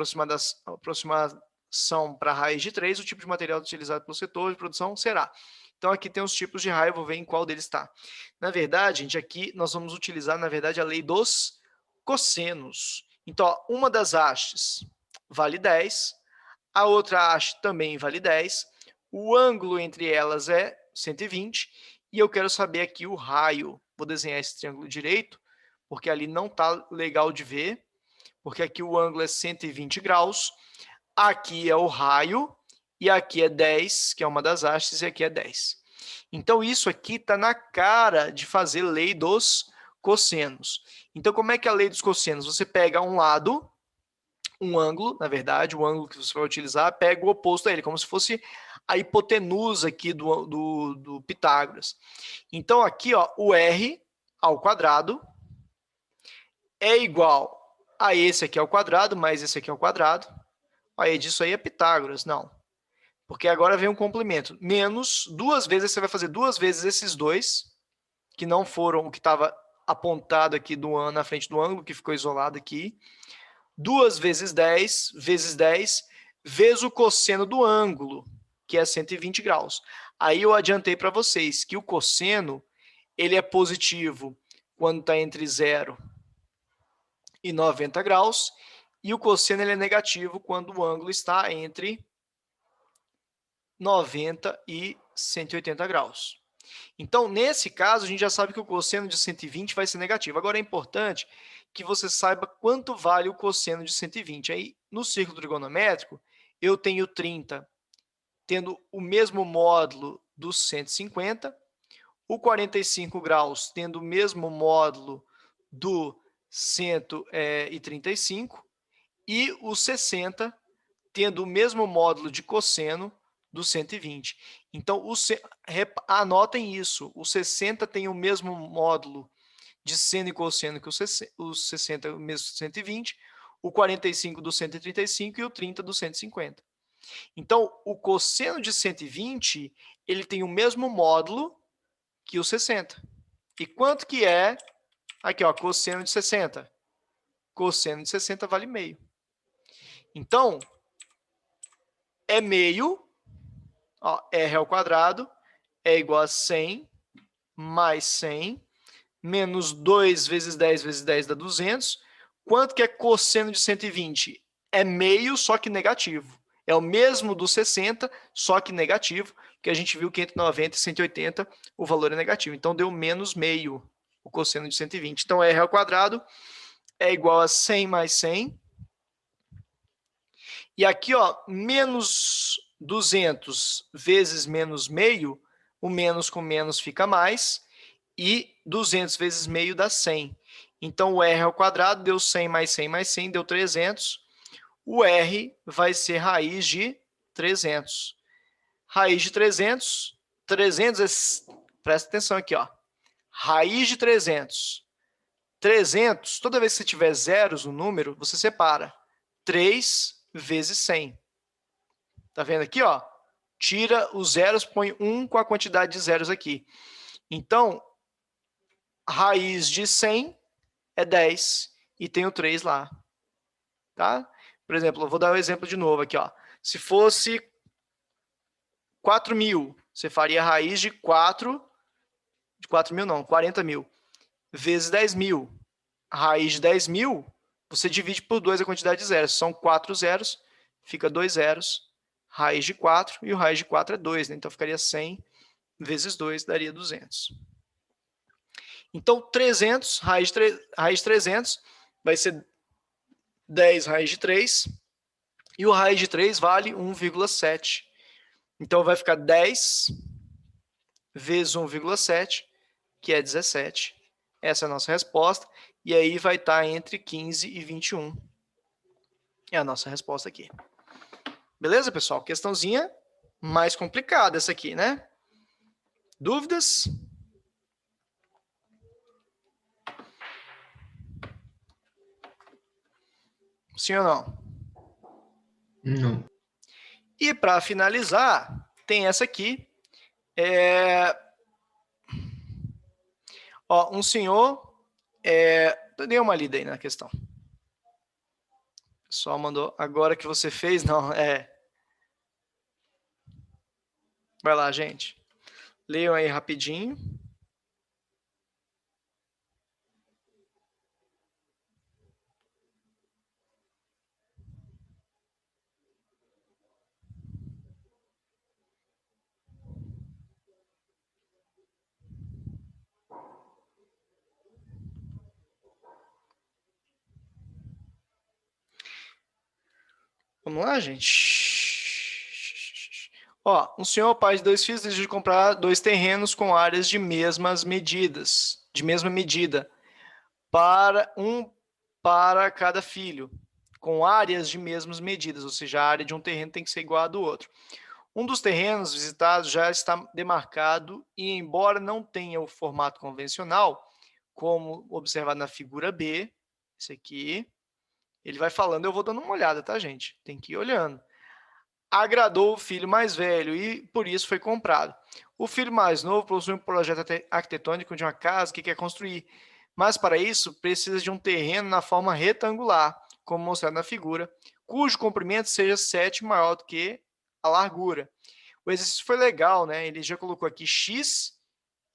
[SPEAKER 1] aproximação para raiz de 3, o tipo de material utilizado pelo setor de produção será. Então, aqui tem os tipos de raio, vou ver em qual deles está. Na verdade, gente, aqui nós vamos utilizar, na verdade, a lei dos cossenos. Então, ó, uma das hastes vale 10, a outra haste também vale 10, o ângulo entre elas é 120, e eu quero saber aqui o raio. Vou desenhar esse triângulo direito, porque ali não está legal de ver, porque aqui o ângulo é 120 graus, aqui é o raio, e aqui é 10, que é uma das hastes, e aqui é 10. Então, isso aqui está na cara de fazer lei dos cossenos. Então, como é que é a lei dos cossenos? Você pega um lado, um ângulo, na verdade, o ângulo que você vai utilizar, pega o oposto a ele, como se fosse a hipotenusa aqui do Pitágoras. Então, aqui, ó, o R ao quadrado é igual a esse aqui ao quadrado, mais esse aqui ao quadrado. Aí, disso aí é Pitágoras, não. Porque agora vem um complemento. Menos duas vezes, você vai fazer duas vezes esses dois, que não foram o que estava apontado aqui na frente do ângulo, que ficou isolado aqui. 2 vezes 10, vezes o cosseno do ângulo, que é 120 graus. Aí eu adiantei para vocês que o cosseno, ele é positivo quando está entre 0 e 90 graus, e o cosseno ele é negativo quando o ângulo está entre 90 e 180 graus. Então, nesse caso, a gente já sabe que o cosseno de 120 vai ser negativo. Agora, é importante que você saiba quanto vale o cosseno de 120. Aí, no círculo trigonométrico, eu tenho 30 tendo o mesmo módulo do 150, o 45 graus tendo o mesmo módulo do 135 e o 60 tendo o mesmo módulo de cosseno do 120. Então, anotem isso. O 60 tem o mesmo módulo de seno e cosseno que o 60 é o mesmo 120, o 45 do 135 e o 30 do 150. Então, o cosseno de 120, ele tem o mesmo módulo que o 60. E quanto que é? Aqui, ó, cosseno de 60. Cosseno de 60 vale meio. Então, é meio, ó, R ao quadrado é igual a 100 mais 100 menos 2 vezes 10 vezes 10 dá 200. Quanto que é cosseno de 120? É meio, só que negativo. É o mesmo do 60, só que negativo, porque a gente viu que entre 90 e 180 o valor é negativo. Então, deu menos meio o cosseno de 120. Então, R ao quadrado é igual a 100 mais 100. E aqui, ó, menos 200 vezes menos meio, o menos com menos fica mais, e 200 vezes meio dá 100. Então, o R ao quadrado deu 100 mais 100 mais 100, deu 300. O R vai ser raiz de 300. Raiz de 300, 300 é, presta atenção aqui, ó. Raiz de 300. 300, toda vez que você tiver zeros no número, você separa. 3 vezes 100. Tá vendo aqui, ó? Tira os zeros, põe 1 com a quantidade de zeros aqui. Então, raiz de 100 é 10 e tem o 3 lá. Tá? Por exemplo, eu vou dar um exemplo de novo aqui, ó. Se fosse 4.000, você faria raiz de 4.000 não, 40.000, vezes 10.000. Raiz de 10.000, você divide por 2 a quantidade de zeros. São 4 zeros, fica 2 zeros. Raiz de 4, e o raiz de 4 é 2, né? Então ficaria 100 vezes 2, daria 200. Então, 300, raiz de 300, vai ser 10 raiz de 3, e o raiz de 3 vale 1,7. Então, vai ficar 10 vezes 1,7, que é 17. Essa é a nossa resposta. E aí vai estar entre 15 e 21. É a nossa resposta aqui. Beleza, pessoal? Questãozinha mais complicada essa aqui, né? Dúvidas? Sim ou não?
[SPEAKER 2] Não.
[SPEAKER 1] E para finalizar, tem essa aqui. Ó, um senhor... Dei uma lida aí na questão. O pessoal mandou, agora que você fez, não, Vai lá, gente. Leiam aí rapidinho. Vamos lá, gente. Ó, um senhor, pai de 2 filhos, deseja comprar 2 terrenos com áreas de mesma medida, para cada filho, com áreas de mesmas medidas, ou seja, a área de um terreno tem que ser igual à do outro. Um dos terrenos visitados já está demarcado e, embora não tenha o formato convencional, como observado na figura B, esse aqui, ele vai falando, eu vou dando uma olhada, tá, gente? Tem que ir olhando. Agradou o filho mais velho e, por isso, foi comprado. O filho mais novo possui um projeto arquitetônico de uma casa que quer construir, mas, para isso, precisa de um terreno na forma retangular, como mostrado na figura, cujo comprimento seja 7 maior do que a largura. O exercício foi legal, né? Ele já colocou aqui x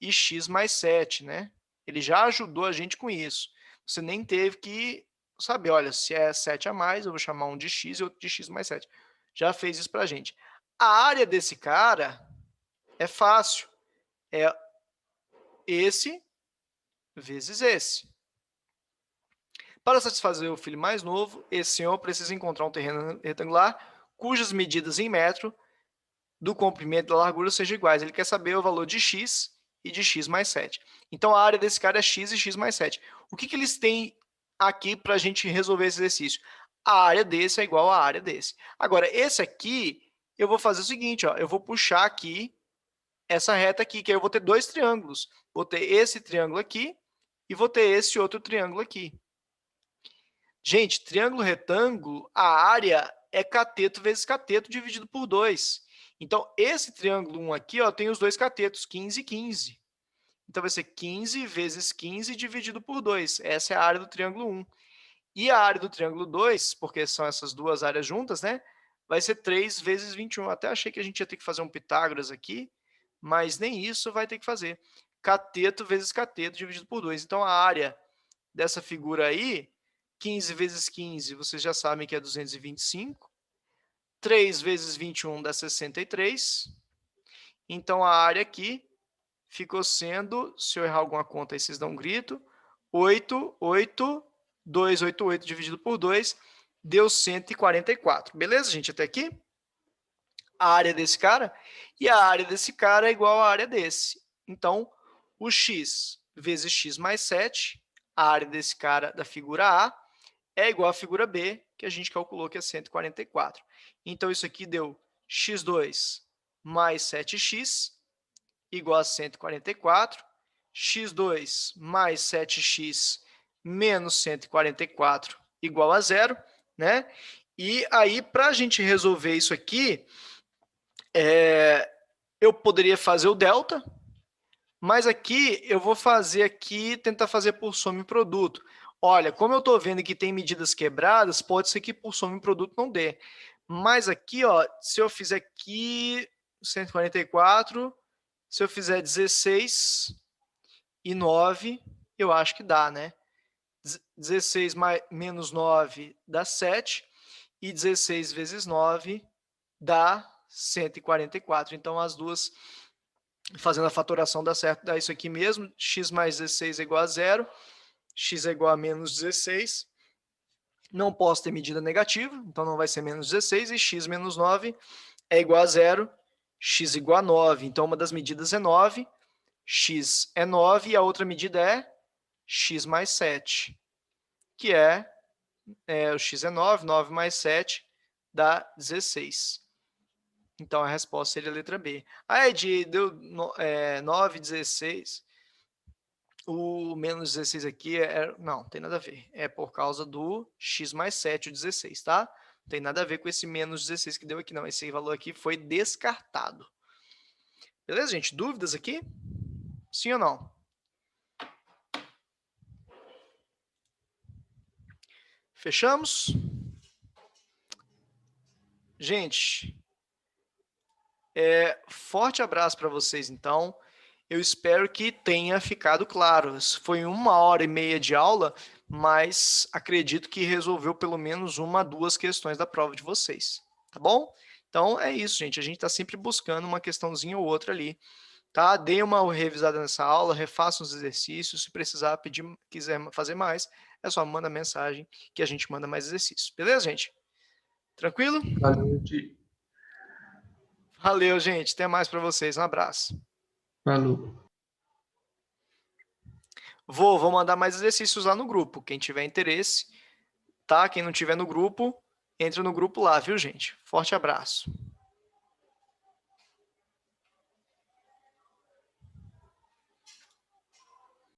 [SPEAKER 1] e x mais 7, né? Ele já ajudou a gente com isso. Você nem teve que saber, olha, se é 7 a mais, eu vou chamar um de x e outro de x mais 7. Já fez isso pra gente. A área desse cara é fácil. É esse vezes esse. Para satisfazer o filho mais novo, esse senhor precisa encontrar um terreno retangular cujas medidas em metro do comprimento e da largura sejam iguais. Ele quer saber o valor de x e de x mais 7. Então, a área desse cara é x e x mais 7. O que eles têm aqui para a gente resolver esse exercício? A área desse é igual à área desse. Agora, esse aqui eu vou fazer o seguinte, ó, eu vou puxar aqui essa reta aqui, que aí eu vou ter dois triângulos. Vou ter esse triângulo aqui e vou ter esse outro triângulo aqui. Gente, triângulo retângulo, a área é cateto vezes cateto dividido por 2. Então, esse triângulo 1 aqui, ó, tem os dois catetos, 15 e 15. Então, vai ser 15 vezes 15 dividido por 2. Essa é a área do triângulo 1. E a área do triângulo 2, porque são essas duas áreas juntas, né? Vai ser 3 vezes 21. Até achei que a gente ia ter que fazer um Pitágoras aqui, mas nem isso vai ter que fazer. Cateto vezes cateto dividido por 2. Então, a área dessa figura aí, 15 vezes 15, vocês já sabem que é 225. 3 vezes 21 dá 63. Então, a área aqui ficou sendo, se eu errar alguma conta aí, vocês dão um grito, 288 dividido por 2, deu 144. Beleza, gente, até aqui? A área desse cara, e a área desse cara é igual à área desse. Então, o x vezes x mais 7, a área desse cara da figura A, é igual à figura B, que a gente calculou que é 144. Então, isso aqui deu x2 mais 7x, igual a 144, x2 mais 7x menos 144 igual a zero, né? E aí, para a gente resolver isso aqui, eu poderia fazer o delta, mas aqui eu vou fazer aqui, tentar fazer por soma e produto. Olha, como eu estou vendo que tem medidas quebradas, pode ser que por soma e produto não dê. Mas aqui, ó, se eu fizer aqui 144, se eu fizer 16 e 9, eu acho que dá, né? 16 menos 9 dá 7, e 16 vezes 9 dá 144. Então, as duas, fazendo a fatoração, dá certo, dá isso aqui mesmo. X mais 16 é igual a 0, x é igual a menos 16. Não posso ter medida negativa, então não vai ser menos 16, e x menos 9 é igual a 0, x igual a 9. Então, uma das medidas é 9, x é 9, e a outra medida é x mais 7, que o x é 9, 9 mais 7 dá 16. Então, a resposta seria a letra B. Ah, Ed, deu 9, 16. O menos 16 aqui não, tem nada a ver. É por causa do x mais 7, o 16, tá? Não tem nada a ver com esse menos 16 que deu aqui, não. Esse valor aqui foi descartado. Beleza, gente? Dúvidas aqui? Sim ou não? Fechamos? Gente, forte abraço para vocês, então. Eu espero que tenha ficado claro. Foi 1h30 de aula, mas acredito que resolveu pelo menos 1 a 2 questões da prova de vocês, tá bom? Então, é isso, gente. A gente está sempre buscando uma questãozinha ou outra ali, tá? Dê uma revisada nessa aula, refaça os exercícios. Se precisar, quiser fazer mais, é só manda mensagem que a gente manda mais exercícios. Beleza, gente? Tranquilo?
[SPEAKER 2] Valeu,
[SPEAKER 1] Valeu, gente. Até mais para vocês. Um abraço.
[SPEAKER 2] falou.
[SPEAKER 1] Vou mandar mais exercícios lá no grupo. Quem tiver interesse, tá? Quem não tiver no grupo, entra no grupo lá, viu, gente? Forte abraço.